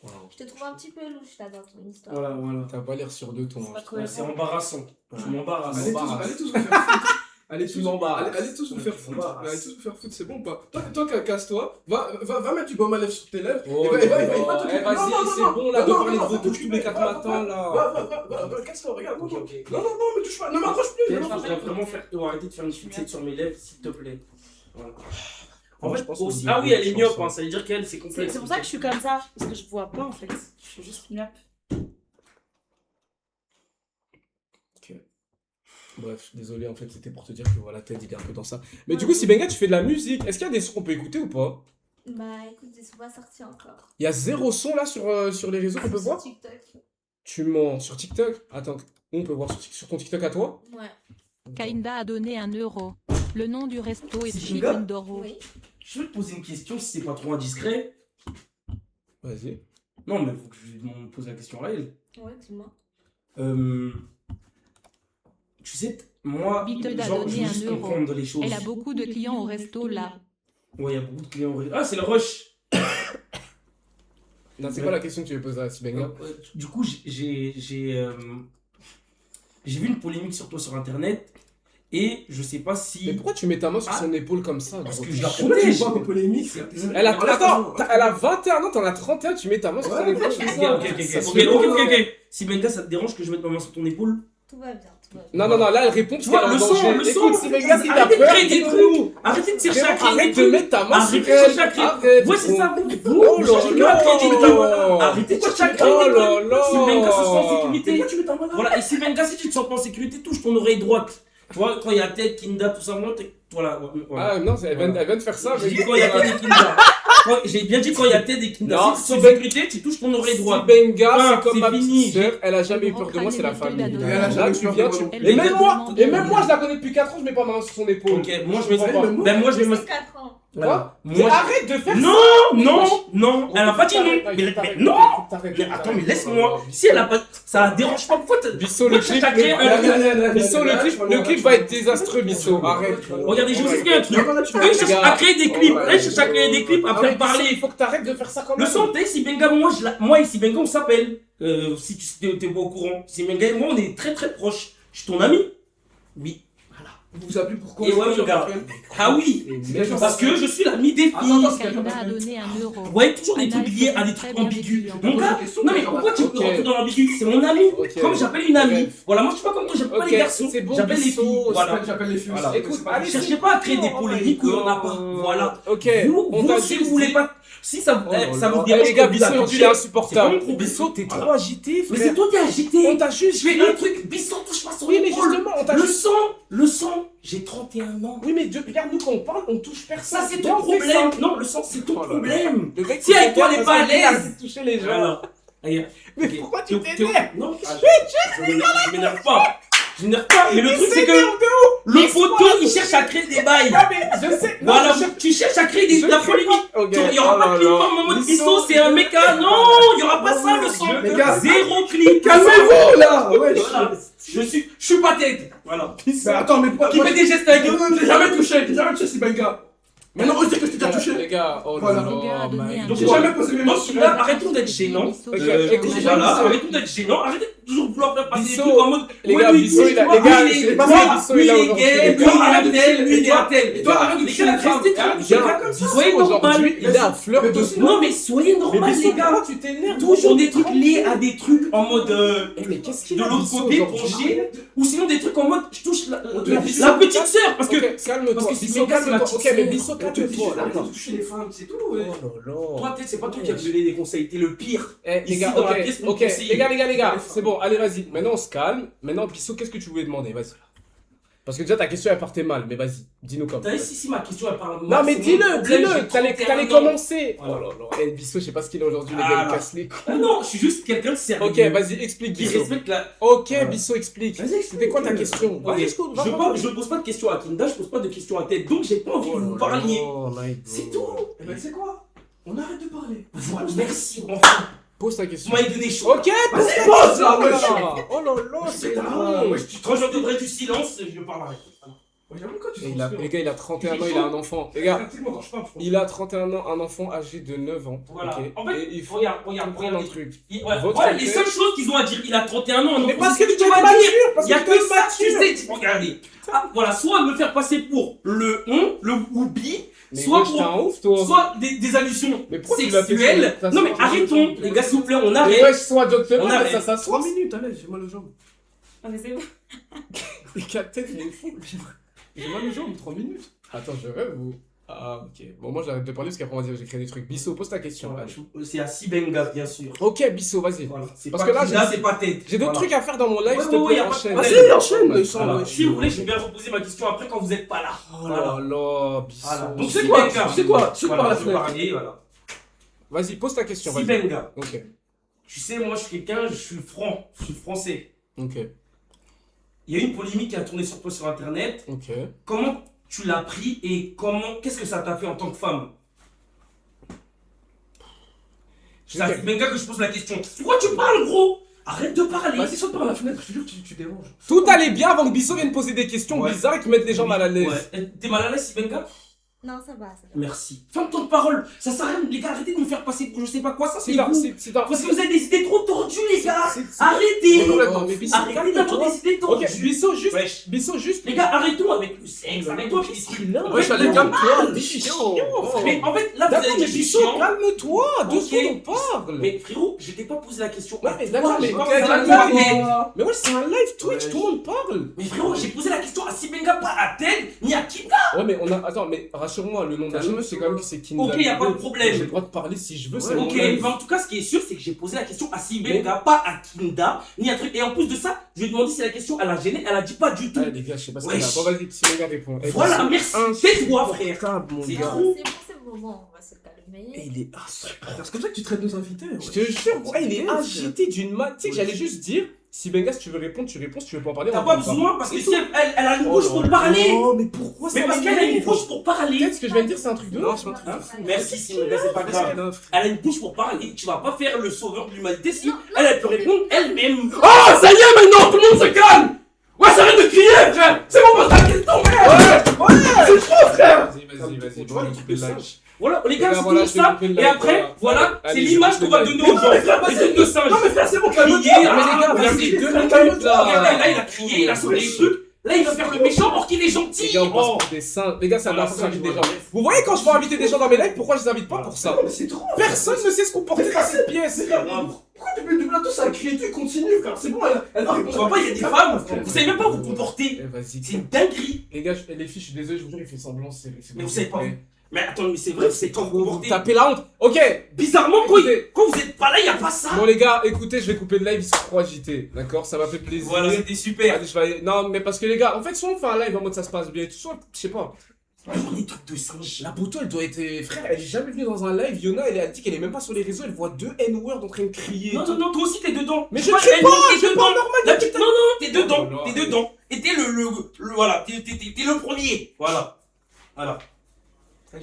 Wow. Je te trouve un petit peu louche là dans ton histoire. Voilà, voilà. T'as pas l'air sûr de toi. C'est pas hein. cohérent. C'est embarrassant. Tu m'embarrasses. Allez tous vous faire foutre. Allez Tu tous, m'embarrasses. allez tous vous faire foutre. m'embarrasses. Allez tous vous faire foutre, c'est bon ou pas? Toi, casse-toi. Va mettre du baume à lèvres sur tes lèvres. Oh, Et va t'occuper- vas-y, Non, non, c'est non, bon là non, de non, parler de non, vos non, touches tous les 4 matins là. Va, casse-toi, regarde. Ok, Non, ok. non, me touche pas. Ne m'approche plus. Je voudrais vraiment faire. Arrêter de faire une fixette sur mes lèvres, s'il te plaît. Voilà. En Moi, fait, je pense qu'on aussi- dit ah oui, beaucoup elle est de myope, chansons. hein, ça veut dire qu'elle, c'est complexe. C'est pour ça que je suis comme ça, parce que je vois pas en fait. Je suis juste myope. Bref, désolé, en fait, c'était pour te dire que voilà, Ted, il est un peu dans ça. Mais du coup, si Benga, tu fais de la musique, est-ce qu'il y a des sons qu'on peut écouter ou pas? Bah écoute, ils sont pas sortis encore. Il y a 0 son là sur les réseaux qu'on peut Sur voir? TikTok. Tu mens sur TikTok? Attends, on peut voir sur ton TikTok à toi? Ouais. Kainda a donné 1 euro. Le nom du resto est C'est Chicken Kinga Doro. Oui. Je veux te poser une question si c'est pas trop indiscret. Vas-y. Non, mais faut que je me pose la question à elle. Ouais, dis-moi. Tu sais, moi, Beatle a genre, je donné veux 1 juste euro. comprendre les choses. Elle a beaucoup de clients au resto là. Ouais, il y a beaucoup de clients. Ah, c'est le rush. Non, c'est quoi la question que tu veux poser à Sibenga? Du coup, j'ai vu une polémique sur toi sur internet et je sais pas si. Mais pourquoi tu mets ta main sur Ah. son épaule comme ça? Parce gros? que je la Je sais pas, protège. c'est pas polémique. Elle a, attends, elle a 21 ans, t'en as 31, tu mets ta main sur son Ouais, épaule. je fais comme ça. ça. Ok. Si Benga, ça te dérange que je mette ma main sur ton épaule? Tout va bien, tout va bien. Non, là, elle répond parce Tu vois, qu'elle est en le son, danger. le Écoute, son. Sibenga, si t'as Arrêtez de peur, créer des dis-nous. Arrêtez de chercher à créer Arrête des de trucs. mettre ta main sur Arrêtez de elle. chercher à créer. Arrête. Ouais, c'est ça. Oh Vous cherchez que à créer des trucs. là. Arrêtez de chercher à créer Oh des là trucs. là. Si Benga se sent en sécurité. Pourquoi tu mets ta main là? Voilà, et si Benga, si tu te sens pas en sécurité, touche ton oreille droite. Tu vois, quand il y a tête, Kinda, tout ça, moi, voilà. Ah non, elle vient de faire ça. J'ai mais- dit quand il y a tête et Kinda. J'ai bien dit quand il y a tête et Kinda. Non, Si tu te sens en si Ben- sécurité, tu touches ton oreille Si droite. Benga, Ah, c'est comme ma c'est fini. petite sœur, elle a jamais eu On peur de moi, reprend c'est la les famille. méthodes Elle a Là, jamais tu eu viens, peur de tu... moi. Elle Et même moi, demande et même bien. moi, je la connais depuis 4 ans, je mets pas ma main sur son épaule. Ok, moi je comprends mettrais. pas. Ben moi je vais me. C'est 4 ans. Quoi? Moi, Arrête de faire ça. non, elle a pas dit non. Mais non. Mais attends, mais laisse-moi. Si elle a pas. Ça la dérange pas. Pourquoi t'as. Bisso, le clip, Bisso, le clip va être désastreux, Bisso. Arrête. Regardez, je vous explique un truc. Eux, ils cherchent à créer des clips. Eux, ils cherchent à créer des clips, à faire Il parler. faut que t'arrêtes de faire ça quand Le même. son, t'es si Benga, moi et si Benga, on s'appelle. Si tu t'es pas au courant. Si Benga et moi, on est très très proches. Je suis ton ami. Oui, voilà. Vous vous appelez pourquoi? Et ouais, mon gars. Ah oui, parce que je suis l'ami des filles. Kaïna a donné 1 euro. Vous voyez toujours des trucs liés à des trucs ambigus. Mon gars, non mais pourquoi tu rentres dans l'ambigu? C'est mon ami. Comme j'appelle une amie. Voilà, moi je suis pas comme toi, j'appelle pas les garçons. J'appelle les filles. Voilà. J'appelle les filles. Voilà. Écoute, Ne cherchez pas à créer des polémiques où il n'y en a pas. Voilà. Ok, on Vous t'a si juste vous voulez dit- pas. Si ça vous Oh dérange, les gars, que vous Bissot, attendiez, tu es insupportable. c'est pas mon problème. Bissot, t'es Voilà. trop agité, Mais frère. c'est toi qui es agité. On t'a juste Je fais dit- un truc, Bissot touche pas sur Oui, les mais épaules. justement, on t'a juste... Le sang, j'ai 31 ans. Oui, mais regarde-nous quand on parle, on touche personne. Ça, c'est Viens, ton on fait problème. ça. Non, le sang, c'est ton Oh là là. problème. Le mec, Si il avec toi, s'énerve elle est pas parce qu'il à a l'aise. envie de toucher les gens. Voilà. Regarde. Mais Ok. pourquoi tu Donc, t'énerves? Non, je m'énerve pas. Je m'énerve pas. Mais le truc, c'est que le poteau, il cherche à créer des bails. Non, mais je sais. Non, Voilà, je- tu cherches à créer je de la sais polémique. pas. Ok. Il n'y aura Oh pas là de clip là. en mode Bissot, Bissot, c'est un méca. Non, il n'y aura pas ça, le son. Les gars, Zéro clip. calmez-vous là. Ouais. Voilà. Je suis pas tête. Voilà. Mais attends, mais Qui fait des gestes avec eux. J'ai jamais touché Sibenga. Maintenant, on sait que je t'ai déjà touché. Les gars, oh Voilà. là Le gars a là, donné my un God. J'ai jamais posé mes mains Donc sur là, elle. arrêtons d'être gênants. Ok, écoutez, Voilà, Bissot. arrêtons d'être gênants. Arrêtez de toujours vouloir faire passer des Bissot, trucs en mode. les ouais, gars, lui, Bissot, lui, il a- toi, les gars, lui, il est- c'est toi, pas Bissot, lui, il a il est aujourd'hui. gay, Les lui, gars, il est arrête de un tel, toucher lui, il est un tel. Et toi, arrête de Les toucher gars, les femmes. restez Les tranquilles, gars, comme ça. Bissot, Soyez normal. aujourd'hui, il est un fleur de... Non, mais soyez Mais normal, Bissot, les gars. pourquoi tu t'énerves? Toujours des trucs liés à des trucs en mode. Eh, mais qu'est-ce qu'il De a, l'autre Bissot, côté, aujourd'hui? plongé. Ou sinon des trucs en mode. Je touche la Bissot, petite sœur. Parce que. Ok, calme-toi. parce que si Bissot, mes gars, c'est ma calme-toi. petite Ok, mais sœur. Bissot, calme-toi. Arrête Attends. de toucher les femmes, c'est tout. Oh Ouais. là là. Toi, peut-être, c'est pas toi qui as donné des conseils. T'es le pire. Eh, les Ici, gars, dans la ok, pièce, mon ok, conseiller. les gars, c'est bon, allez, vas-y. Maintenant, on se calme. Maintenant, Bissot, qu'est-ce que tu voulais demander? Vas-y. Parce que déjà, ta question, elle partait mal, mais vas-y, dis-nous comme. T'as vu, si ma question, elle parle. Non, mais dis-le, t'allais 31 ans. commencer. Voilà. Oh là là. Eh, Bissot, je sais pas ce qu'il a aujourd'hui, les Ah, gars, il là. casse les couilles. Ah non, je suis juste quelqu'un de sérieux. Ok, vas-y, explique, Qui Bissot. respecte la. Ok, Voilà. Bissot, explique. Vas-y, explique. C'était quoi ta question? Ok, Vas-y, écoute, va, va. je pose pas de questions à Kinda, je pose pas de questions à Ted, donc j'ai pas envie que vous parliez. Oh my God. C'est tout. Eh ben, tu sais quoi? On arrête de parler. Voilà, merci, enfin. Pose ta Vous question. m'avez donné chaud. Ok, Vas-y, pose là, oh ouais. là là, c'est long. Quand j'entendrai du silence, je parlerai. Ouais, j'avoue, quand tu Et sens les gars, il a 31 ans, il a un enfant. Les gars, Pratiquement, quand je parle, je pense. il a 31 ans, un enfant âgé de 9 ans. Voilà. ok. En fait, Et il faut regarde, comprendre un truc. Ouais, Votre voilà, les père- seules choses qu'ils ont à dire, il a 31 ans, non, Mais parce que tu vas es dire. mature, parce Il y a que que tu es ça, tu mature. sais. Regardez. Ah, voilà, soit me faire passer pour le Whoopi, Mais soit wesh, t'es un ouf, toi. soit des allusions Mais pourquoi tu l'as fait sexuelles. sur- Non mais arrêtons, les gars, s'il vous plaît, on Mais arrête. wesh, sois On gentleman, arrête. ça s'assoit. 3 minutes, allez, j'ai mal aux jambes. Ah, mais c'est bon. Les gars, peut-être, il est fou. J'ai mal aux jambes, 3 minutes. Attends, je rêve ou. Ah, ok. Bon, moi j'arrête de parler parce qu'après on va dire que j'ai créé des trucs. Bissot, pose ta question. allez. C'est à Sibenga, bien sûr. Ok, Bissot, vas-y. Voilà. C'est Parce pas que là, Kinda, c'est pas tête. J'ai d'autres Voilà. trucs à faire dans mon live, Ouais, s'il te ouais, plaît, y a pas de enchaîne. problème. Vas-y, enchaîne, ils sont. Voilà. ouais. Si vous voulez, je vais bien reposer ma question après quand vous n'êtes pas là. Oh là là, Bissot. Voilà. Donc, c'est quoi C'est quoi Saute par la je vais fenêtre. parler, voilà. Vas-y, pose ta question, vas-y. Sibenga. Ok, Tu sais, moi, je suis quelqu'un, je suis franc, je suis français. ok, Il y a eu une polémique qui a tourné sur toi sur Internet. ok. Comment tu l'as pris et qu'est-ce que ça t'a fait en tant que femme? C'est à Ok. Sibenga que je pose la question. Pourquoi tu parles, gros? Arrête de parler. Vas-y, saute par la fenêtre, je te jure, tu déranges. Tout allait bien avant que Bissot vienne poser des questions Ouais. bizarres et qui mettent les gens mal à l'aise. Ouais. T'es mal à l'aise, Sibenga? Non, ça va, ça va. Merci. Fin de ton de parole. Ça sert à rien, les gars, arrêtez de me faire passer pour je sais pas quoi. Ça, c'est C'est dans. vous. C'est dans. Parce que vous avez des idées trop tordues, les gars. c'est- Arrêtez. Non, mais Bissot, Arrêtez d'avoir calme-toi. des idées tordues. Ok, Bissot, juste. Wesh. Bissot, juste. Les gars, arrêtons avec le sexe. Arrêtons avec les trucs. Wesh, allez, calme-toi. Chiant. Mais en fait, là, vous D'accord, avez mais dit Bissot, chiant. calme-toi. Deux Ok. secondes, on parle. Mais frérot, je t'ai pas posé la question. Ouais, à mais toi, d'accord, mais j'ai pas ok, posé la d'accord, question. mais ouais, c'est un live Twitch, Ouais. tout le monde parle. Mais frérot, j'ai posé la question à Sibenga, pas à Ted, ni à Kinda. Ouais, mais on a. Attends, mais rassure-moi, le nom de la chaîne, c'est quand même que c'est Kinda. Ok, y a pas de problème. J'ai le droit de parler si je veux, c'est Ouais, mon Ok, live. mais en tout cas, ce qui est sûr, c'est que j'ai posé la question à Sibenga, pas à Kinda, ni à truc. Et en plus de ça, je lui ai demandé si la question, elle a gêné, elle a dit pas du tout. Allez, les gars, je sais pas ce qu'il y a. Wesh. Bon, vas-y, si les gars répondent. Eh, Voilà, Bissot, merci. Tais-toi, frère. insupportable, mon C'est gars. trop. C'est bon, on va se calmer. Et il est insupportable. C'est comme ça que tu traites nos invités. Je te jure, ouais, il est agité d'une main. Tu sais que j'allais juste dire, si Benga, si tu veux répondre, tu réponds, si tu veux pas en parler, T'as on pas en parle. besoin parce que C'est si tout. elle a une bouche Oh pour là parler. là, mais pourquoi ça Mais parce qu'elle a une m'énerve? bouche pour parler. Peut-être ce que je viens de dire, c'est un truc de Non, ouf. c'est un truc de ouf. Merci, Sibenga, c'est pas grave. Elle a une bouche pour parler. Tu vas pas faire le sauveur de l'humanité si Non, elle peut répondre elle-même. Ah, ça y est maintenant, tout le monde se calme. Ouais, arrête de crier, frère. C'est bon, pose la question, merde. Ouais, c'est trop, frère. Vas-y, Tu vois, l'équipe de live. singes. Voilà, les gars, Les gars, c'est voilà, tout je vais ça. couper le Et live, après, voilà. voilà, c'est Allez, l'image je qu'on coupe va le donner live. aux gens. Les trucs de singe. Non, mais frère, c'est bon, calme-toi. Crier, mais les gars, regarde, vas-y, c'est 2 deux minutes, minutes là. Regardez, là, il a crié, il a sauté des trucs. Là, il va faire le méchant alors qu'il est gentil. Les gars, on passe pour des singes. Les gars, c'est la dernière fois que j'invite des gens. Vous voyez quand je veux inviter des gens dans mes lives, pourquoi je les invite pas pour ça? C'est trop. Personne ne sait se comporter dans cette pièce. Pourquoi depuis le plateau ça a crié tout et continue, frère? C'est bon, elle va On voit pas, il y a des femmes. Vous savez même pas vous comporter. Eh, vas-y. C'est une dinguerie. Les gars, les filles, je suis désolé, je vous jure, il fait semblant. Mais vous savez pas. Mais attends, mais c'est vrai, vous savez pas vous Vous comporter. tapez la honte. Ok. Bizarrement, Écoutez. quand vous êtes pas là, il y a pas ça. Bon les gars, écoutez, je vais couper le live, ils sont trop agités, d'accord? Ça m'a fait plaisir. Voilà, c'était super. Allez, je vais aller... Non, mais parce que les gars, en fait, soit on fait un live en mode ça se passe bien, soit, je sais pas. Toujours des trucs de singe. La Boto, elle doit être... Frère, elle est jamais venue dans un live, Yona, elle a dit qu'elle est même pas sur les réseaux, elle voit 2 N-words en train de crier. Non, non, non, toi aussi t'es dedans. Mais Tu je vois, crie elle pas, dit, t'es c'est dedans. pas normal, La la petite- putain. Non, non, t'es dedans. Oh là T'es là. dedans. Et t'es voilà, t'es le premier. Voilà. Voilà. Mais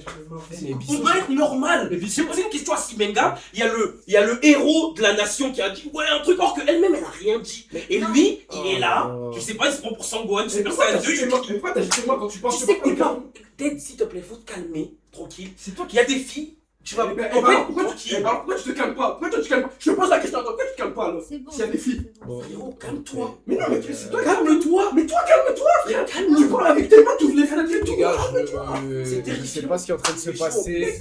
On Bissot, doit être normal. J'ai posé une question à Sibenga. Il y a le héros de la nation qui a dit ouais un truc or qu'elle-même elle a rien dit. Et lui, il est là. Oh. Je sais pas, il se prend pour Sangohan. Je sais pas, Pourquoi ça a t'as deux. jeté moi Pourquoi t'as jeté moi quand tu Tu penses sais que t'es pas. Ted, s'il te plaît, faut te calmer, tranquille. C'est toi Il y a des filles. Tu vas. Eh ben, En fait, pourquoi tu te calmes pas? Pourquoi toi tu te calmes pas? Je te pose la question à toi, pourquoi tu te calmes pas alors? C'est bon. S'il y a des filles. c'est bon. frérot, calme-toi. Mais non, mais c'est toi. Calme-toi. Mais toi, calme-toi, frère. Calme-toi. Tu parles avec tes mains, tu voulais faire la tête tout. Les gars, C'est je terrifiant. sais pas ce qui est en train de se passer.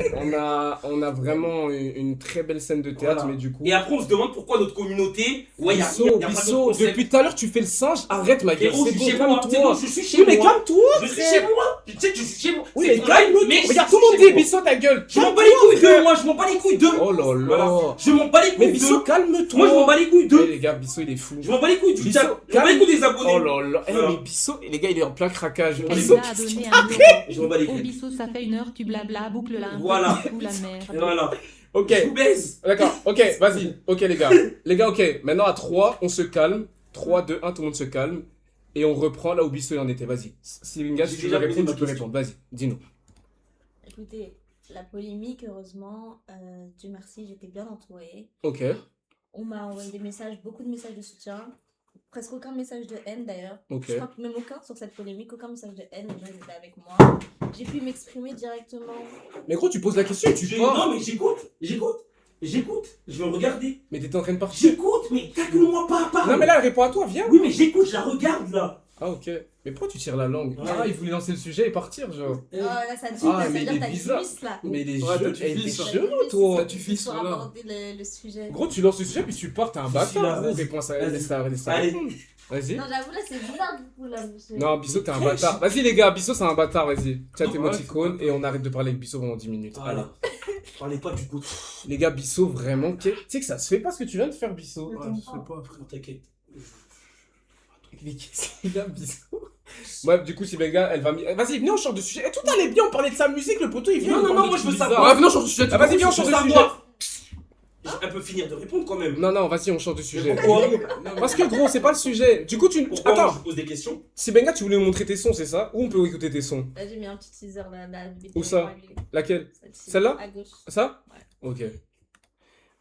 On a vraiment une très belle scène de théâtre, Voilà. mais du coup... Et après, on se demande pourquoi notre communauté. Ouais, y a Bissot, pas d'autre Bissot, concept. depuis tout à l'heure, tu fais le singe, arrête ma gueule, Frérot, je c'est suis chez bon, moi. C'est bon, calme-toi. je suis chez Oui, mais moi. calme-toi, Je suis frère. chez moi. Tu sais que je suis chez moi. Oui, C'est mais ton calme-toi. live, mais Regarde, je tout le monde suis dit chez moi. Bissot, ta gueule. Je m'en bats les couilles d'eux, moi, je m'en bats les couilles d'eux. Oh là là. Voilà. Je m'en bats les Mais couilles Bissot, d'eux. calme-toi. Moi, je m'en bats les couilles Eh, d'eux. les gars, Bissot, il est fou. Je m'en bats les couilles du Bissot, chat. Je m'en bats les couilles des abonnés. Oh là là. Eh, Voilà. mais Bissot, les gars, il est en plein craquage. Bissot, Kaimda a qu'est-ce donné qu'il un euro. Je m'en bats les Oh couilles. Bissot, ça fait 1 heure, tu blabla, boucle là. Voilà. Fous la merde. Voilà. Ok, Je vous baise. d'accord, ok, vas-y. Ok, les gars. Les gars, ok. Maintenant, à 3, on se calme. 3, 2, 1, tout le monde se calme. Et on reprend là où Bissot il en était. Vas-y. Silinga, si J'ai tu veux déjà posé répondre, ma tu peux question. répondre. Vas-y, dis-nous. Écoutez, la polémique, heureusement, Dieu merci, j'étais bien entourée. Ok. On m'a envoyé des messages, beaucoup de messages de soutien. Presque aucun message de haine d'ailleurs. Ok. Je crois que même aucun sur cette polémique, aucun message de haine. Les gens étaient avec moi. J'ai pu m'exprimer directement. Mais gros, tu poses la question, tu pars. Non, mais j'écoute. Je vais regarder. Mais t'étais en train de partir. J'écoute, mais tacle-moi pas, parle. Non, mais là, elle répond à toi, viens. Oui, mais j'écoute, je la regarde là. Ah, ok. Mais pourquoi tu tires la langue? Ouais. Ah, il voulait lancer le sujet et partir, genre. Oh là, ça dit, Ah, ça mais veut il est dire que t'as bizarre. du vice là. Mais les Ouais, jeux, toi, tu elle files, est ça. chelou, toi. Là, tu files, Pour voilà. aborder le sujet. Gros, tu lances le sujet puis tu pars, t'es un Si, bâtard. là, Gros, vas-y. réponds à Vas-y. laisse ça Allez. répondre. Vas-y. Non, j'avoue, là, c'est bizarre du coup, là, monsieur. Non, Bissot, t'es un bâtard. Vas-y, les gars, Bissot, c'est un bâtard, vas-y. Chat Non, émoticône ouais, et on arrête de parler avec Bissot pendant 10 minutes. Allez. Voilà. Parlez pas du coup. Les gars, Bissot, vraiment, tu sais que ça se fait pas ce que tu viens de faire, Bissot. Ouais, je sais pas, frère. T'inquiète. Mais qu'est-ce qu'il a, Bissot? Bref, du coup, si Benga, elle va. Vas-y, venez, on change de sujet. Et tout allait bien, on parlait de sa musique, le poteau, il vient. Non, il non, parle non, de moi, je trucs veux bizarres. savoir. Ouais, venez, on change de sujet. Ah, vas-y, viens, on change de sujet. Elle peut finir de répondre quand même. Non, non, vas-y, on change de sujet. Pourquoi Parce que gros, c'est pas le sujet. Du coup, tu. Pourquoi moi, Attends, je pose des questions? si Benga, tu voulais nous montrer tes sons, c'est ça? Ou on peut écouter tes sons? Là, j'ai mis un petit teaser là, la vidéo. Où ça? Laquelle? Celle-ci. Celle-là? À gauche. Ça? Ok.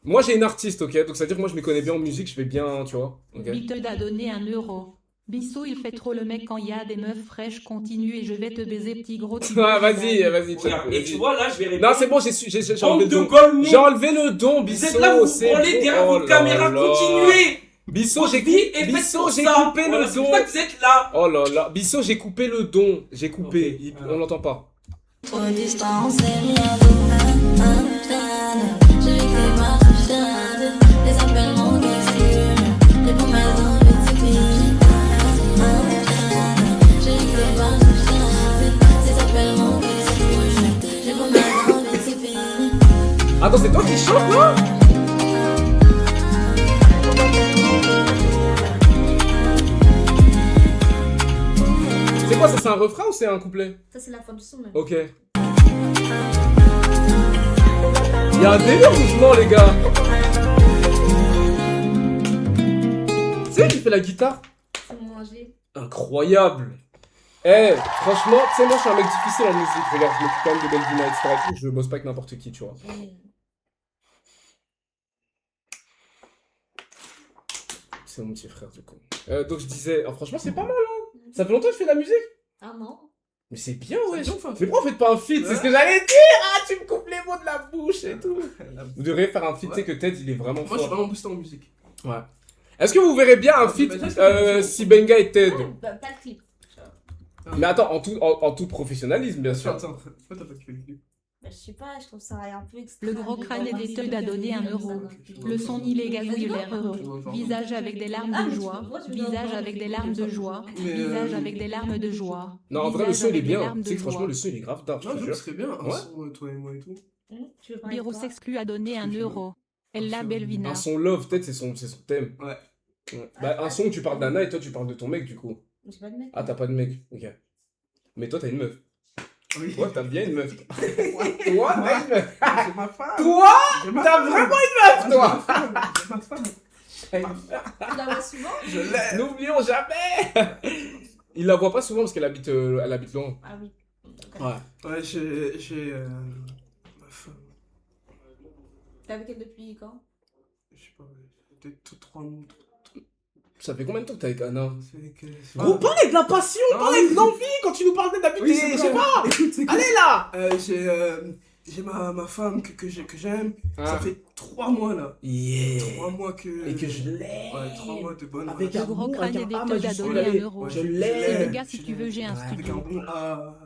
Moi, j'ai une artiste, ok? Donc, ça veut dire que moi, je me connais bien en musique, je vais bien, tu vois? Ok. Bitted a donné 1 euro. Bissot, il fait trop le mec quand il y a des meufs fraîches. Continue et je vais te baiser, petit gros. Ah, vas-y, vas-y, chat, Regarde, et tu vas-y. vois là, je vais Non, répondre. c'est bon, j'ai enlevé le Bande de don. golemons. J'ai enlevé le don, Vous Bissot. êtes là, vous c'est branlez bon. derrière Oh votre là caméra, là. continuez. Bissot, Votre j'ai vie est faite Bissot, pour j'ai ça. coupé Voilà, le c'est don. pour ça que vous êtes là. Oh là là, Bissot, j'ai coupé le don. J'ai coupé. Ok, On l'entend pas. Trop distance et mis à bout. J'ai écrit ma touchade. Les appels m'ont exclu. Les promesses ont vite suffi. J'ai écrit ma touchade. Les appels m'ont exclu. Les promesses ont vite suffi. Attends, c'est toi qui chantes là? C'est quoi ça? C'est un refrain ou c'est un couplet? Ça, c'est la fin du son, même. Ok. Il y a un délire mouvement, les gars. C'est elle qui fait la guitare? C'est mon Angers. Incroyable. Eh, franchement, tu sais, moi je suis un mec difficile en musique. Regarde, je m'occupe quand même de Belvina, etc. et tout. Je bosse pas avec n'importe qui, tu vois. C'est mon petit frère, du coup. Donc je disais, franchement, c'est pas mal, hein. Ça fait longtemps que je fais de la musique? Ah non. Mais c'est bien, ouais. bien, enfin. Mais pourquoi vous faites pas un feat? C'est ce que j'allais dire. Ah, tu me coupes les mots de la bouche et tout. Vous devriez faire un feat, tu sais que Ted, il est vraiment Moi, je suis fort. vraiment boosté en musique. Ouais. Est-ce que vous verrez bien un feat Bah, déjà, si Benga et Ted? Bah, pas le clip. Mais attends, en tout professionnalisme, bien sûr. Attends, pourquoi t'as pas kiffé le clip? Bah, je sais pas, je trouve ça un peu extrême. Le gros crâne et des teuds a donné 1 euro. Le son illégal où il l'air heureux. Visage avec des larmes de joie. Visage avec des larmes de joie. Visage avec des larmes de joie. Non, en vrai, le son il est Visage avec des bien. larmes Tu de sais que franchement, joie. le son il est grave dark, je Non, te je jure. serais bien, un Ouais. son, toi et moi et tout. Tu veux parler de Biro quoi s'exclut a donné 1 euro. Ella Belvina. Un son love, peut-être c'est son thème. Ouais. Ouais. Bah, un son où tu parles d'Anna et toi tu parles de ton mec du coup. J'ai pas de mec. Ah, t'as pas de mec, ok. Mais toi, t'as une meuf. Oui. Toi, t'as bien une meuf. Toi, t'as une meuf. J'ai ma femme. Toi, J'ai ma t'as femme. vraiment une meuf, toi. J'ai ma femme. Tu la vois souvent? Je l'ai. N'oublions jamais. Il la voit pas souvent parce qu'elle habite loin. Ah oui. Ouais. Ouais, j'ai ma femme. T'es avec elle depuis quand? Je sais pas, peut-être 3 mois. Ça fait combien de temps que t'es avec Anna? C'est que. Gros, parle avec de la passion, parle avec de l'envie quand tu nous parles d'habiter, Oui, je sais pas. Écoute, c'est que- Allez là. J'ai ma femme que j'aime. Ah. Ça fait 3 mois là. Yeah. 3 mois que. Et que je l'aime. Ouais, 3 mois de bonne Avec Le un gros bon, crâne avec et des un A teuds a majuscule, donné allez. 1 euro. Ouais, Je Et l'aime. les gars, si tu veux, j'ai un Ouais. Avec un studio. bon A.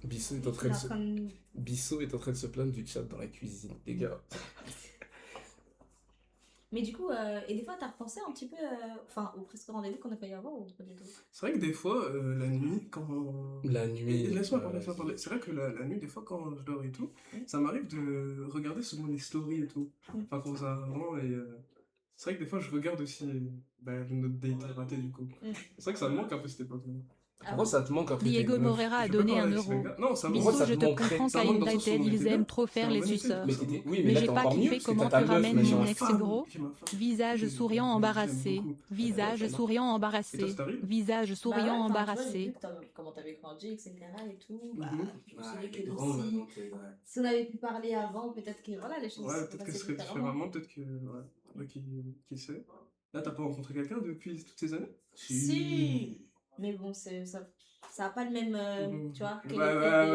Bissot est en train de se... Bissot est en train de se plaindre du chat dans la cuisine, les gars. Mais du coup, et des fois, t'as repensé un petit peu enfin, au presque rendez-vous qu'on a failli avoir ou pas du tout? C'est vrai que des fois, la nuit, quand. La nuit. Laisse-moi parler. C'est vrai que la nuit, des fois, quand je dors et tout, ça m'arrive de regarder souvent les stories et tout. Enfin, quand ça vraiment. Et c'est vrai que des fois, je regarde aussi notre date raté du coup. C'est vrai que ça me manque un peu cette époque-là. Pourquoi ça te manque après Diego Morera a donné 1 euro. Non, ça me Pourquoi Bissot, ça je te te manquerait? comprends, Ça manque dans Kaïda le sens et où on ils était aiment là. trop faire C'est un les bon été. suceurs. Mais t'étais... Oui, mais Mais là j'ai t'es pas encore mieux kiffé parce que comment t'as tu ta meuf, ramènes mais mon genre... ex gros. J'ai ma femme. Visage Je- souriant j'aime embarrassé. beaucoup. Visage Ouais, souriant Et toi, embarrassé. ça t'arrive? Visage souriant embarrassé. Comment t'avais grandi, etc. et tout. Bah, Mhm. je me suis dit que si on avait pu parler avant, peut-être que voilà, les choses Ouais, seraient peut-être que ce passées serait différemment. différemment, peut-être que. Ouais, qui sait. Là, t'as pas rencontré quelqu'un depuis toutes ces années? Si. Mais bon, ça a pas le même, tu vois, Ouais, que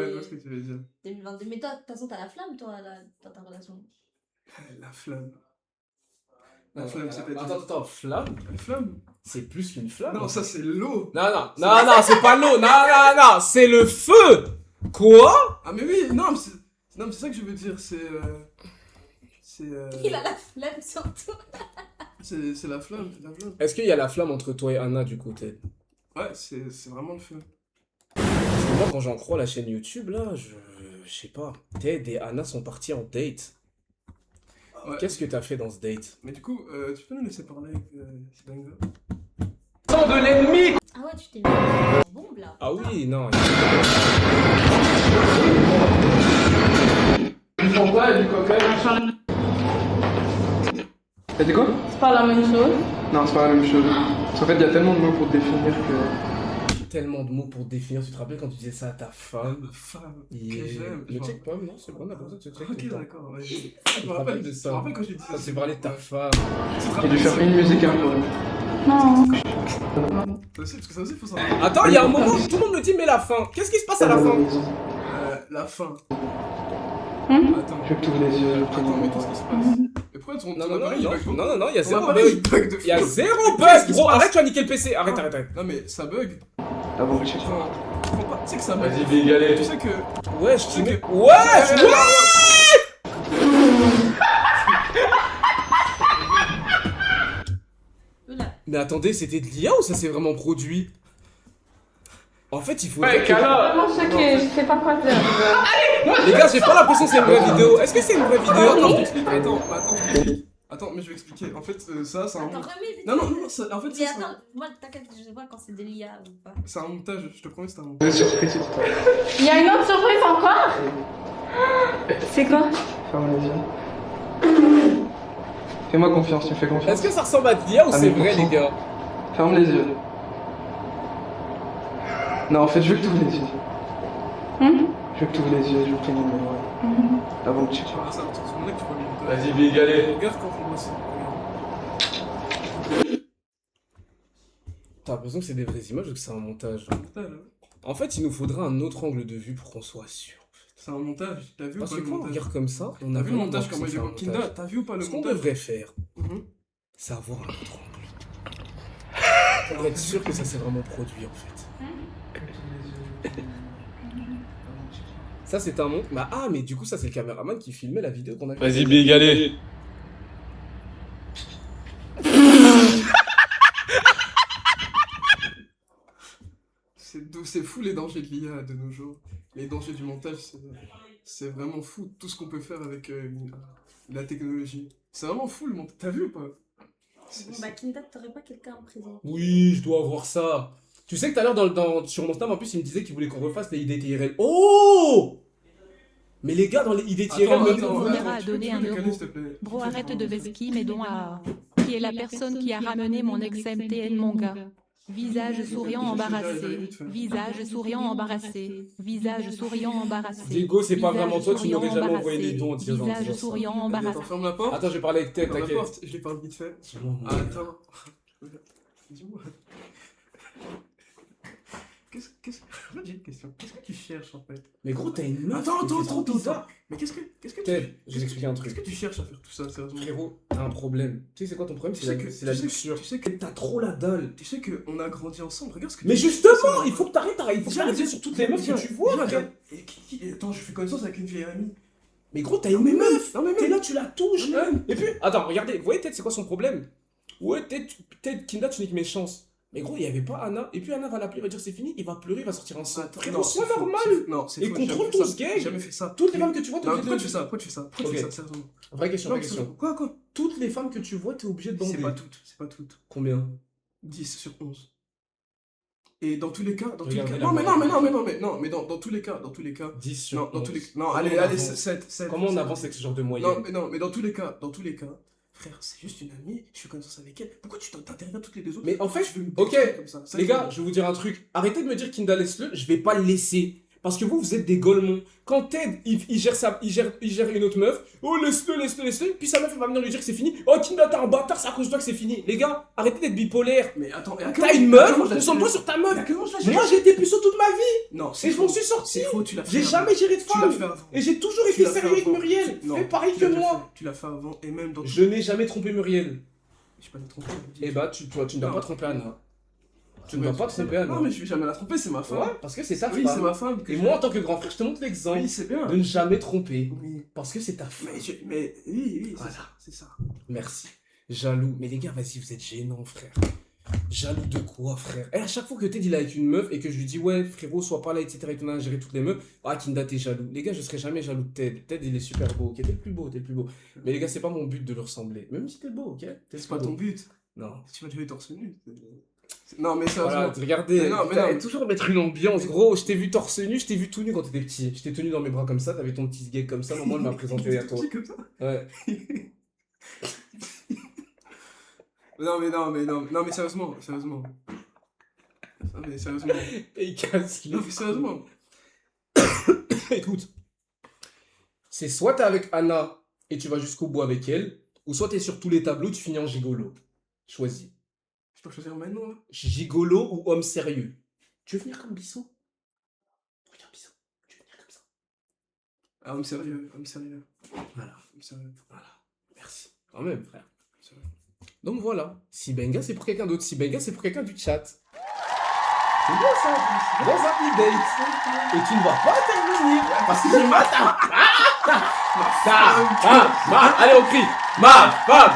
je vois ce que tu veux dire. 2022. Mais toi, de toute façon, t'as la flamme, toi, dans ta relation. La flamme. La flamme, c'est-à-dire. Attends, flamme? La flamme? C'est plus qu'une flamme. Non, ça c'est l'eau. Non, c'est pas l'eau. Non, c'est le feu. Quoi? Ah, mais oui, non, mais c'est ça que je veux dire. C'est. Il a la flamme surtout. C'est la flamme, c'est la flamme. Est-ce qu'il y a la flamme entre toi et Anna du coup, Ted? Ouais, c'est vraiment le feu. Parce que moi, quand j'en crois la chaîne YouTube, là, je sais pas. Ted et Anna sont partis en date. Ouais. Qu'est-ce que t'as fait dans ce date? Mais du coup, tu peux nous laisser parler avec Sibenga? De l'ennemi! Ah ouais, tu t'es mis en bombe là. Ah oui, non. Ils font quoi, elle dit coquette? T'as dit quoi? C'est pas la même chose. Non, c'est pas la même chose. Parce qu'en fait, il y a tellement de mots pour définir que... Tellement de mots pour définir. Tu te rappelles quand tu disais ça à ta femme? Ma femme, Yeah. que j'aime. Ne check pas, non, c'est bon, on a besoin de se check. tout Ok, le temps. d'accord. Ouais. Je Je me me rappelle rappelle de Je ça. me rappelle quand j'ai dit ça. Quand tu parlais de ta femme. J'ai dû faire une musique hein, pour elle. Non. Ça aussi, parce que ça aussi, faut savoir. Attends, il y a un moment où tout le monde me dit mais la fin. Qu'est-ce qui se passe à la fin? La fin. Hum? Attends. Je vais t'ouvrir les yeux. Attends, mais qu'est-ce qui se passe? Mais pourquoi ton appareil il bug beaucoup? Non, il y a Ton zéro appareil, bug. il bug de fou. Il y a zéro Qu'est-ce bug, qui se gros. passe? Arrête, tu vas niquer le PC. Arrête. Non, mais ça bug. Ah bon, je sais pas. Enfin, tu comprends pas? Tu sais que ça bug. Vas-y, Big, allez. Tu sais que. Ouais, je Tu sais te que. Ouais. Oula. Mais attendez, c'était de l'IA ou ça s'est vraiment produit? En fait, il faudrait Ouais, que... alors. Vraiment choquée, je sais pas quoi dire. Les gars, j'ai pas l'impression que c'est une vraie vidéo. Est-ce que c'est une vraie vidéo? Attends, je t'explique. Attends, mais je vais expliquer. En fait, ça, c'est un. Attends, remets vite. Non, en fait, Mais ça, c'est attends, moi, t'inquiète, je vois quand c'est de l'IA ou pas. c'est un montage. Je te promets, c'est un montage. Une surprise tout à l'heure. Il y a une autre surprise encore? C'est quoi? Ferme les yeux. Fais-moi confiance, tu me fais confiance. Est-ce que ça ressemble à de l'IA ou Ah, c'est mais vrai, les pourtant. gars? Ferme les yeux. Non, en fait, je veux que tu ouvres les yeux. Je veux que tu ouvres les yeux, je veux que tu ouvres les yeux. Avant que tu Tu vois ça, c'est mon mec, tu vois le montage. Vas-y, Big, allez. Regarde quand on voit ça. T'as l'impression que c'est des vraies images ou que c'est un montage? C'est un montage, hein. En fait, il nous faudra un autre angle de vue pour qu'on soit sûr. C'est un montage. T'as vu ou Parce pas que le quand on montage? regarde comme ça, on a T'as vu le vraiment montage l'impression comment que il est c'est un Kinda, montage. t'as vu ou pas le Ce qu'on montage? devrait faire, c'est avoir un autre angle. Pour être sûr que ça s'est vraiment produit en fait. Ça c'est un montre. Mais du coup ça c'est le caméraman qui filmait la vidéo qu'on a vue. Vas-y, Big, allez. C'est fou les dangers de l'IA de nos jours. Les dangers du montage, c'est vraiment fou tout ce qu'on peut faire avec la technologie. C'est vraiment fou le montage. T'as vu ou pas? Bah, Kinda, t'aurais pas quelqu'un en prison? Oui, je dois avoir ça. Tu sais que tout à l'heure sur mon snap en plus il me disait qu'il voulait qu'on refasse les IDTRL. Oh! Mais les gars dans les IDTRL On a donné 1 euro. Bro, arrête de vesquiller mes dons à... Qui est la personne qui a ramené mon ex-MTN, mon gars? Visage souriant embarrassé. Visage souriant embarrassé. Visage souriant embarrassé. Diego, c'est pas vraiment toi, tu n'aurais jamais envoyé des dons en disant ça. Visage souriant embarrassé. Attends, ferme la porte. Attends, je vais parler avec Ted, t'inquiète. Je l'ai parlé vite fait. Attends. Dis-moi. J'ai une question. Qu'est-ce que tu cherches en fait? Mais gros, t'as une meuf. Attends. Mais qu'est-ce que Ted, je vais t'expliquer un truc. Qu'est-ce que tu cherches à faire tout ça, sérieusement? Frérot, t'as un problème. Tu sais, c'est quoi ton problème? C'est la luxure. Tu sais que t'as trop la dalle. Tu sais qu'on a grandi ensemble, regarde ce que Mais tu justement, il faut que t'arrêtes sur toutes les meufs que tu vois, frère. Attends, je fais connaissance avec une vieille amie. Mais gros, t'as une meuf. Non, mais T'es là, tu la touches. Et puis, attends, regardez, vous voyez Ted, c'est quoi son problème? Ouais, Ted, Kinda, tu n'es que mes chances. Mais gros, il n'y avait pas Anna. Et puis Anna va l'appeler, il va dire c'est fini, il va pleurer, il va sortir un sang. Frérot, sois normal. Non, c'est et contrôle ton game. J'ai jamais fait ça. Toutes les femmes que tu vois, t'es obligé de... Pourquoi tu fais ça? Pourquoi tu fais ça? Pourquoi tu fais ça, sérieusement? Vraie question. Quoi? Toutes les femmes que tu vois, t'es obligé de bander. C'est pas toutes. Combien? 10 sur 11. Et dans tous les cas, dans tous les cas. Non, mais dans tous les cas. 10 sur 11. Non, allez, 7. Comment on avance avec ce genre de moyenne? Non, mais dans tous les cas. Frère, c'est juste une amie, je fais connaissance avec elle. Pourquoi tu t'interviens toutes les deux autres? Mais en fait, ok, les gars, je vais vous dire un truc. Arrêtez de me dire Kinda laisse-le, je vais pas le laisser. Parce que vous êtes des golemons. Quand Ted, il gère une autre meuf, oh laisse-le, puis sa meuf elle va venir lui dire que c'est fini. Oh Kinda, t'es un bâtard, c'est à cause de toi que c'est fini. Les gars, arrêtez d'être bipolaire. Mais attends, t'as une meuf, concentre-toi sur ta meuf. Moi j'ai été puceau toute ma vie. Non, et je m'en suis sorti. J'ai jamais géré de femme. Et j'ai toujours été sérieux avec Muriel. Fais pareil que moi. Tu l'as fait avant et même dans. Je n'ai jamais trompé Muriel. J'ai pas trompé. Eh bah, tu ne dois pas tromper Anna. Tu ne dois pas tromper Anna. Non, mais je vais jamais la tromper, c'est ma femme. Ouais, parce que c'est ta femme. Oui, c'est ma femme. Et moi, en tant que grand frère, je te montre l'exemple de ne jamais tromper. Oui. Parce que c'est ta femme. Mais oui, voilà. C'est ça. Merci. Jaloux. Mais les gars, vas-y, vous êtes gênants, frère. Jaloux de quoi, frère? Et à chaque fois que Ted il est avec une meuf et que je lui dis, ouais, frérot, sois pas là, etc., et qu'on a géré toutes les meufs, ah, Kinda, t'es jaloux. Les gars, je serai jamais jaloux de Ted. Ted, il est super beau, ok? T'es le plus beau. Mais les gars, c'est pas mon but de le ressembler. Même si t'es beau, ok? C'est pas ton but. Non. Tu vas te torse nu. Non, mais ça voilà, regardez, mais toujours mettre une ambiance, gros. Je t'ai vu torse nu, je t'ai vu tout nu quand t'étais petit. Je t'ai tenu dans mes bras comme ça, t'avais ton petit gag comme ça, maman elle m'a présenté à toi. Comme ça ouais. Non, mais sérieusement. Non, mais sérieusement. Et il casse. Non, mais sérieusement. Écoute, c'est soit t'es avec Anna et tu vas jusqu'au bout avec elle, ou soit t'es sur tous les tableaux, tu finis en gigolo. Choisis. Je dois choisir maintenant, là. Gigolo ou homme sérieux? Tu veux venir comme Bissot? Regarde Bissot, tu veux venir comme ça? Ah, homme sérieux. Voilà. Homme sérieux. Voilà. Merci. Quand même, frère. Donc voilà. Si Benga, c'est pour quelqu'un d'autre. Si Benga, c'est pour quelqu'un du chat. C'est bien ça. Dans un e-date. Et tu ne vas pas intervenir. Parce que j'ai ma femme. Allez, on crie. Ma femme.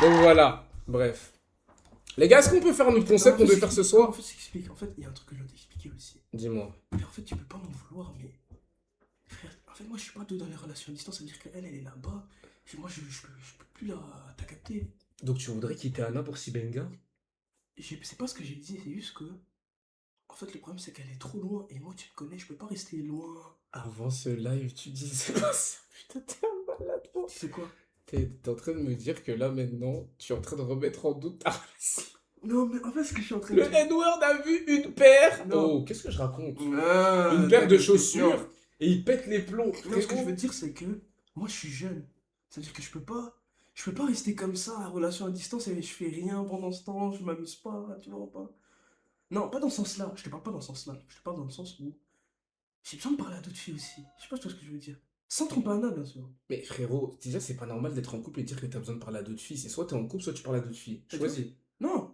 Donc voilà. Bref. Les gars, est-ce qu'on peut faire un autre concept qu'on devait faire ce soir? En fait, s'explique. En fait, il y a un truc que je dois t'expliquer aussi. Dis-moi. Mais en fait, tu peux pas m'en vouloir, mais. Frère, en fait, moi, je suis pas dans les relations à distance. Ça veut dire qu'elle, elle est là-bas. Et moi, je peux plus t'as capté. Donc, tu voudrais quitter Anna pour Sibenga? C'est pas ce que j'ai dit, c'est juste que. En fait, le problème, c'est qu'elle est trop loin. Et moi, tu me connais, je peux pas rester loin. Avant ce live, tu disais pas ça. Putain, t'es un malade. Tu sais quoi? T'es en train de me dire que là, maintenant, tu es en train de remettre en doute ta relation. Non, mais en fait, ce que je suis en train de dire... Le N-word a vu une paire. Non. Oh, qu'est-ce que je raconte? Une paire de chaussures. Non. Et il pète les plombs. Non, ce que je veux dire, c'est que moi, je suis jeune. C'est-à-dire que je peux pas rester comme ça, en relation à distance, et je fais rien pendant ce temps, je m'amuse pas, tu vois pas. Non, pas dans ce sens-là. Je te parle pas dans ce sens-là. Je te parle dans le sens où j'ai besoin de parler à d'autres filles aussi. Je sais pas ce que je veux dire. Sans tromper Anna, bien sûr. Mais frérot, déjà, c'est pas normal d'être en couple et dire que t'as besoin de parler à d'autres filles. C'est soit t'es en couple, soit tu parles à d'autres filles. Choisis. Non,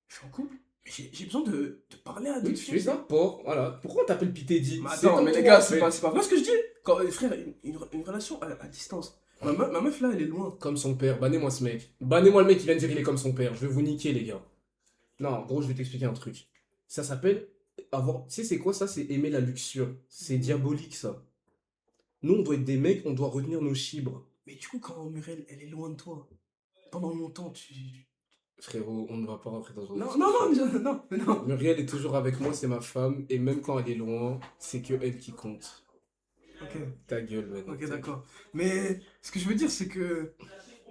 je suis en couple, mais j'ai besoin de parler à d'autres Oui, filles. tu es un porc, voilà. Pourquoi on t'appelle Pitedi? Mais attends, mais les gars, c'est pas vrai ce que je dis. Quand, frère, une relation à distance. Ma meuf là, elle est loin. Comme son père, bannez-moi ce mec. Bannez-moi le mec qui vient de dire il est comme son père. Je vais vous niquer, les gars. Non, gros, je vais t'expliquer un truc. Ça s'appelle avoir. Tu sais, c'est quoi ça? C'est aimer la luxure. C'est diabolique, ça. Nous, on doit être des mecs, on doit retenir nos chibres. Mais du coup, quand Muriel, elle est loin de toi, pendant longtemps, Frérot, on ne va pas rentrer dans une Non. Muriel est toujours avec moi, c'est ma femme. Et même quand elle est loin, c'est que elle qui compte. Ok. Ta gueule, ouais. Ok, d'accord. Mais ce que je veux dire, c'est que.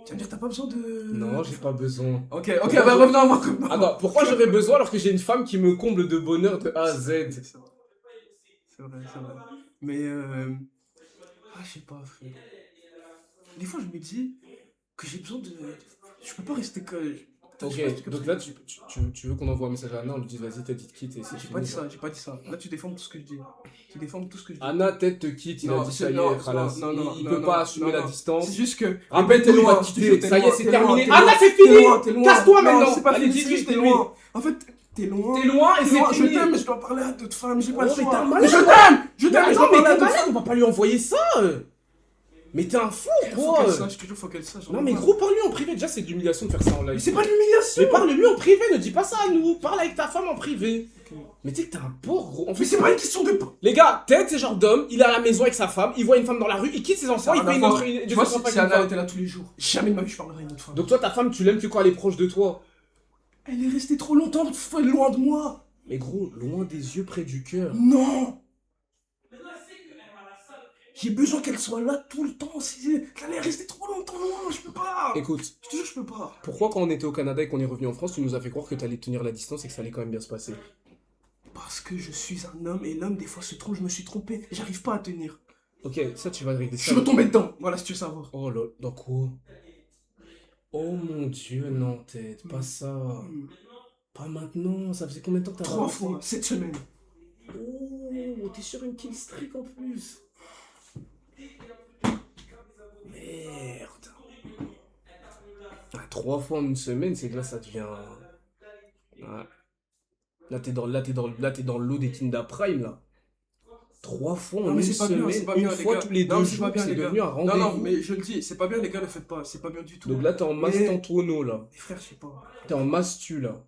Tu vas me dire, t'as pas besoin de. Non, j'ai pas besoin. Ok, bah revenons à moi. Ah non, pourquoi j'aurais besoin alors que j'ai une femme qui me comble de bonheur de A à Z? C'est vrai. Mais je sais pas, frère. Des fois, je me dis que j'ai besoin de. Je peux pas rester que. Ok, donc là, tu veux qu'on envoie un message à Anna, on lui dit vas-y, Ted, il te quitte et c'est fini. J'ai pas dit ça. Là, tu défends tout ce que je dis. Anna, Ted te quitte, il a dit ça y est, Khalas. Il peut pas assumer la distance. C'est juste que. Rappelle-toi, il va te quitter, ça y est, c'est terminé. Anna, c'est fini! Casse-toi maintenant! C'est pas Allez, fini, dis-lui, t'es loin. En fait, t'es loin. T'es loin et c'est Je fini. t'aime, mais je dois parler à d'autres femmes, j'ai pas le Oh, mais choix. t'es un Mais malade. je t'aime, je dois Mais parler à t'es d'autres malade, on va pas lui envoyer ça! Mais t'es un fou, Faut gros! qu'elle sache, toujours faut qu'elle sache. Non, mais gros, parle-lui en privé. Déjà, c'est de l'humiliation de faire ça en live. Mais c'est pas de l'humiliation! Mais parle-lui en privé, ne dis pas ça à nous. Parle avec ta femme en privé. Mais tu sais que t'es un porc, gros. En Mais fait, c'est pas une question de. les gars, Ted, c'est genre d'homme, il est à la maison avec sa femme, il voit une femme dans la rue, il quitte ses enfants, il fait une autre. Tu vois, si Anna était là tous les jours, jamais de ma vie je parlerais à une autre femme. Donc toi, ta femme, tu l'aimes que quand elle est proche de toi. Elle est restée trop longtemps loin de moi! Mais gros, loin des yeux, près du cœur. Non! J'ai besoin qu'elle soit là tout le temps. Elle est restée trop longtemps loin, je peux pas! Écoute, Je te jure, je peux pas. pourquoi quand on était au Canada et qu'on est revenu en France, tu nous as fait croire que t'allais tenir la distance et que ça allait quand même bien se passer? Parce que je suis un homme et l'homme, des fois, se trompe, je me suis trompé. J'arrive pas à tenir. Ok, ça tu vas régler Je ça. suis retombé dedans. Voilà, si tu veux savoir. Oh là, dans quoi? Oh mon dieu, non, Ted, pas ça. Pas maintenant, ça faisait combien de temps que t'as 3 fois, cette semaine. Oh, t'es sur une kill streak en plus. Merde. Ah, 3 fois en une semaine, c'est que là ça devient. Ouais. Là t'es dans le lot des Kinda Prime là. 3 fois en Non, mais une c'est pas bien, semaine, c'est pas une bien, les fois gars. tous les Non, 2 c'est pas jours, bien, c'est les gars. devenu un rendez-vous. Non, mais je le dis, c'est pas bien, les gars, le faites pas. C'est pas bien du tout. Donc là t'es en masse Tantuono là. Mais frère, je sais pas. T'es en Mastu là.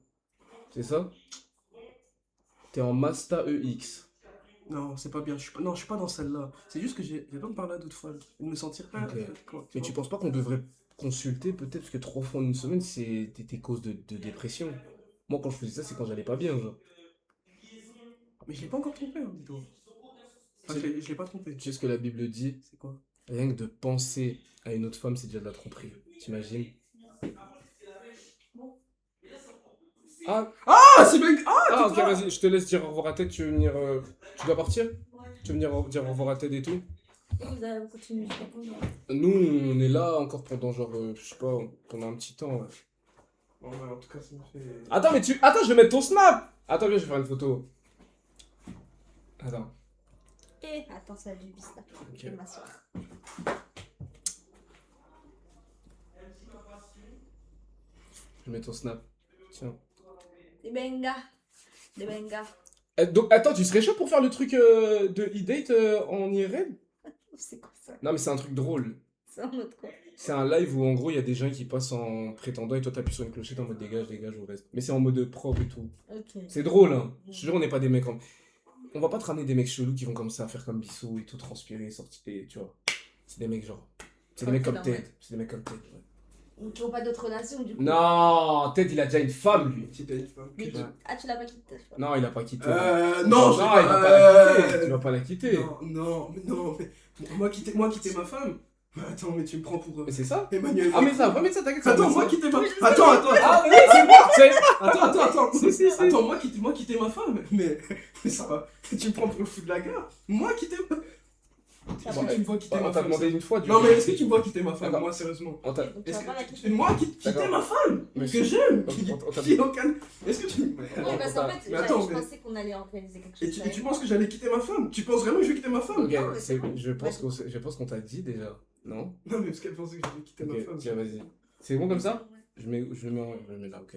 C'est ça? T'es en Masta EX. Non, c'est pas bien. Je suis pas dans celle-là. C'est juste que j'ai besoin de parler à d'autres femmes. Et de me sentir pas. Ok. Mais tu penses pas qu'on devrait consulter peut-être parce que 3 fois en une semaine c'est des causes de dépression? Moi quand je faisais ça c'est quand j'allais pas bien genre. Mais je l'ai pas encore trompé, hein, dis-toi. Enfin, je l'ai pas trompé. Tu sais ce que la Bible dit? C'est quoi? Rien que de penser à une autre femme c'est déjà de la tromperie. T'imagines? Ah, c'est bien. ah ok vas-y, je te laisse dire au revoir à Ted, tu veux venir... Tu dois partir? Tu veux venir dire au revoir à Ted et tout? Vous allez continuer jusqu'à quand? Nous on est là encore pendant genre, je sais pas, pendant un petit temps. Ouais. Bon, ouais, en tout cas, ça me fait. Attends mais tu... Attends je vais mettre ton snap! Attends viens je vais faire une photo. Attends. Et attends, ça a du bis là. Je vais m'asseoir. Je mets ton snap. Tiens. Des bengas. Des bengas. Donc attends, tu serais chaud pour faire le truc de e-date en IRL? C'est quoi ça? Non mais c'est un truc drôle. C'est en mode quoi? C'est un live où en gros il y a des gens qui passent en prétendant et toi t'appuies sur une clochette en mode dégage, dégage ou reste. Mais c'est en mode propre et tout. Ok. C'est drôle hein. Je te jure on n'est pas des mecs en... On va pas te ramener des mecs chelous qui vont comme ça faire comme Bissou et tout transpirer, sortir et tu vois. C'est des mecs genre... C'est des mecs comme Ted. C'est des mecs comme Ted. Ouais. Donc, ils n'ont pas d'autres relations du coup? Non, Ted il a déjà une femme lui. Mais ah, tu l'as pas quitté? Non, il a pas quitté. Non, il va pas la quitter. Tu vas pas la quitter. Non, mais moi quitter ma femme. Mais attends, mais tu me prends pour. Mais c'est ça? Emmanuel. Ah, mais ça, va mettre ça, t'inquiète. Attends, moi quitter ma. Attends. Ah, oui, c'est bon, Attends. Si. Attends, moi quitter ma femme. Mais ça va. Tu me prends pour le fou de la gare. Moi quitter ma. Est-ce que tu me vois quitter On ma t'a femme demandé ça une fois. du Non, coup. mais est-ce que tu me vois quitter ma femme, D'accord. moi, sérieusement On t'a- Donc, tu vas pas la quitter. C'est moi qui quitter D'accord. ma femme Mais que j'aime on t'a- qui est au calme. Est-ce que tu. Oui, parce qu'en fait, Mais attends, je mais- pensais qu'on allait organiser quelque Et chose. tu penses que j'allais quitter ma femme? Tu penses vraiment que je vais quitter ma femme? Ok, Non, mais c'est bon. je pense qu'on t'a dit déjà. Non? Non, mais parce qu'elle pensait que j'allais quitter ma Ok, femme. tiens, vas-y. C'est bon comme ça? Je le mets là, ok.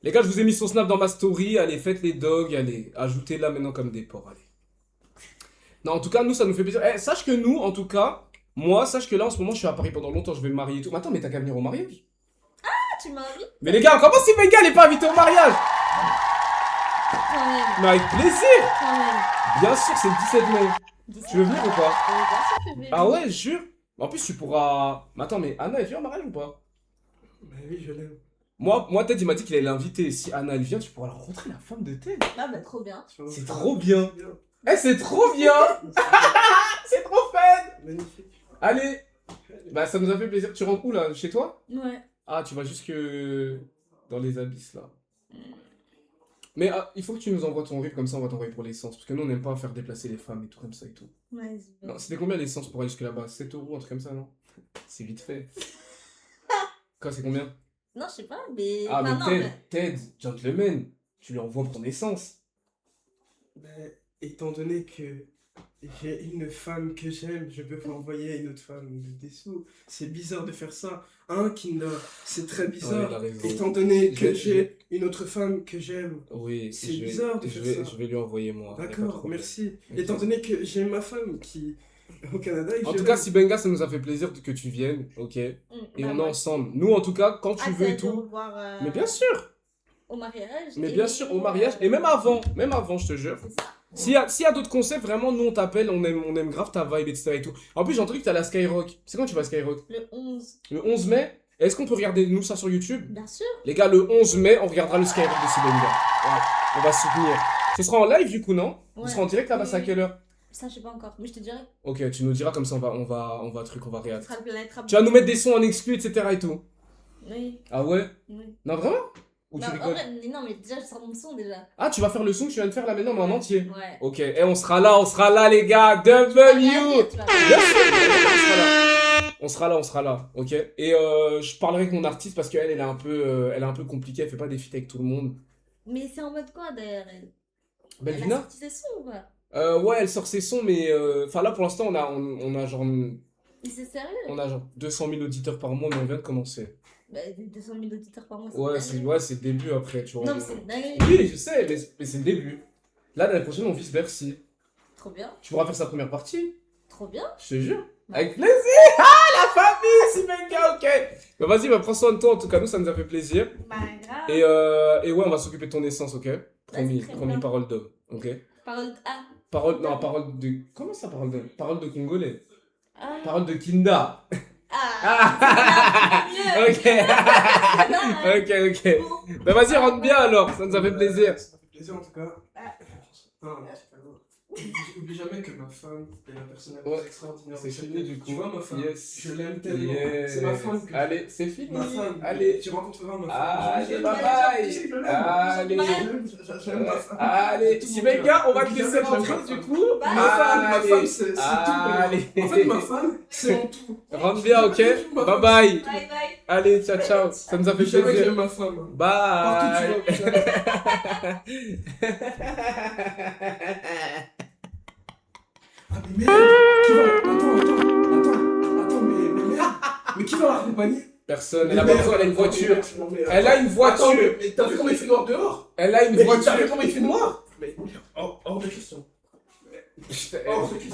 Les gars, je vous ai mis son snap dans ma story. Allez, faites les dogs. Allez, ajoutez-la maintenant comme des porcs. Allez. Non, en tout cas, nous, ça nous fait plaisir. Eh, sache que nous, en tout cas, moi, sache que là, en ce moment, je suis à Paris pendant longtemps. Je vais me marier et tout. Mais attends, mais t'as qu'à venir au mariage. Ah, tu m'invites Mais les gars, comment si Benga n'est pas invité au mariage? quand même. Mais avec plaisir. Quand même. Bien sûr, c'est le 17 mai. Tu veux venir ou pas? Bien sûr que je vais Ah venir. ouais, jure. En plus, tu pourras. Mais attends, mais Anna, elle vient au mariage ou pas? Mais oui, je l'aime. Moi, Ted, il m'a dit qu'il allait l'inviter. Si Anna, elle vient, tu pourras la rencontrer, la femme de Ted. Ah, bah, trop bien. C'est trop bien. Eh, c'est trop bien. C'est trop fun. Magnifique. Allez. Bah, ça nous a fait plaisir. Tu rentres où, là? Chez toi? Ouais. Ah, tu vas jusque dans les abysses, là. Mais il faut que tu nous envoies ton RIP, comme ça, on va t'envoyer pour l'essence. Parce que nous, on n'aime pas faire déplacer les femmes et tout comme ça et tout. Vas-y. Non, c'était combien l'essence pour aller jusque là-bas? 7 €, un truc comme ça, non? C'est vite fait. Quoi, c'est combien? Non, je sais pas, mais. Ah, Enfin, mais non, Ted, gentleman, tu lui envoies pour l'essence. Mais étant donné que j'ai une femme que j'aime, je peux pas envoyer à une autre femme des sous. C'est bizarre de faire ça. Hein, Kinder? C'est très Ouais, bizarre. il a raison. Étant donné Je que vais- j'ai une autre femme que j'aime. Oui, C'est bizarre de faire ça. je vais lui envoyer moi. Y a pas de D'accord, problème. merci. Ok. Étant donné que j'ai ma femme qui au Canada. En tout cas, si Benga, ça nous a fait plaisir que tu viennes, ok? Et bah on est ouais. ensemble. Nous, en tout cas, quand tu veux et hâte de tout. revoir, Mais bien sûr! au mariage. Mais et- bien sûr, au mariage. Et même avant, je te jure. C'est ça. S'il y a d'autres concepts, vraiment, nous, on t'appelle, on aime grave ta vibe, etc. et tout. En plus, j'ai entendu que t'as la Skyrock. C'est quand tu vas à Skyrock? Le 11. Le 11 mai? Est-ce qu'on peut regarder, nous, ça sur YouTube? Bien sûr. Les gars, le 11 mai, on regardera le Skyrock de Sibenga. Ouais, on va soutenir. Ce sera en live, du coup, non? On Ouais. sera en direct là-bas, c'est à quelle heure? Ça, je sais pas encore. Mais je te dirai. Ok, tu nous diras, comme ça, on va Ce réagir. sera le planète rap. Tu vas nous mettre des sons en exclu, etc. et tout. Oui. Ah ouais? Oui. Non, vraiment? Ou tu Non, en rigoles? vrai, mais non, mais déjà, je sors mon son déjà. Ah, tu vas faire le son que tu viens de faire là maintenant, mais en entier? Ouais. Ok, et on sera là, les gars. W! Tu vas Bien sûr, on sera là, ok. Et je parlerai avec mon artiste parce qu'elle, elle est un peu compliquée, elle fait pas des feats avec tout le monde. Mais c'est en mode quoi d'ailleurs elle a Belvina? sorti ses sons ou pas? Ouais, elle sort ses sons, mais enfin là pour l'instant on a genre Et c'est sérieux? 200 000 auditeurs par mois, mais on vient de commencer. Bah, 200 000 auditeurs par mois, c'est Ouais, c'est le début après, tu vois. Non, mais c'est dingue. Oui, je sais, mais c'est le début. Là, l'année prochaine, on vise Bercy. Trop bien. Tu pourras faire sa première partie, Trop bien. je te jure. Ouais. Avec plaisir. Ah, la famille, c'est mega, ok. Bah vas-y, bah, prends soin de toi, en tout cas, nous, ça nous a fait plaisir. Bah, grave. Et ouais, on va s'occuper de ton essence, ok? Promis, très promis, bien. parole d'homme, ok? Parole. Ah. Parole de... Comment ça, parole d'homme? Parole de Congolais. Ah. Parole de Kinda. Ah. C'est Ok. mieux. ok. Bah vas-y, rentre bien alors, ça nous a fait plaisir. Ça fait plaisir en tout cas. Non, c'est pas grave. N'oublie jamais que ma femme est la personne la plus Ouais. extraordinaire. C'est de cette fini terre. du coup. Tu vois ma femme, Yes. je l'aime tellement. Yes. C'est ma femme que Allez, c'est fini. ma femme. Allez. Tu rencontreras ma femme. Allez, Je l'aime. bye bye. Tu sais que je l'aime. Allez. J'aime ma femme. Allez, Tout si mon cœur. Benga, on va te N'oublie laisser jamais que j'aime rentrer ma du femme. coup. Ma Allez. femme, c'est tout. Allez. En fait, ma femme, c'est mon tout. Rentre bien, ok? Bye bye. Bye bye. Allez, ciao, ciao. Ça nous a fait N'oublie jamais que plaisir. j'aime ma femme. Bye. Partout tu vas. Ah mais merde, qui va... Attends, mais merde. Mais qui va l'accompagner? Personne, elle a pas besoin, elle a une voiture. Non, mais Elle a une voiture. Attends, mais t'as vu comment il fait noir dehors? Elle a une Mais t'as vu voiture. comment il fait noir? Mais hors de question. Hors de question.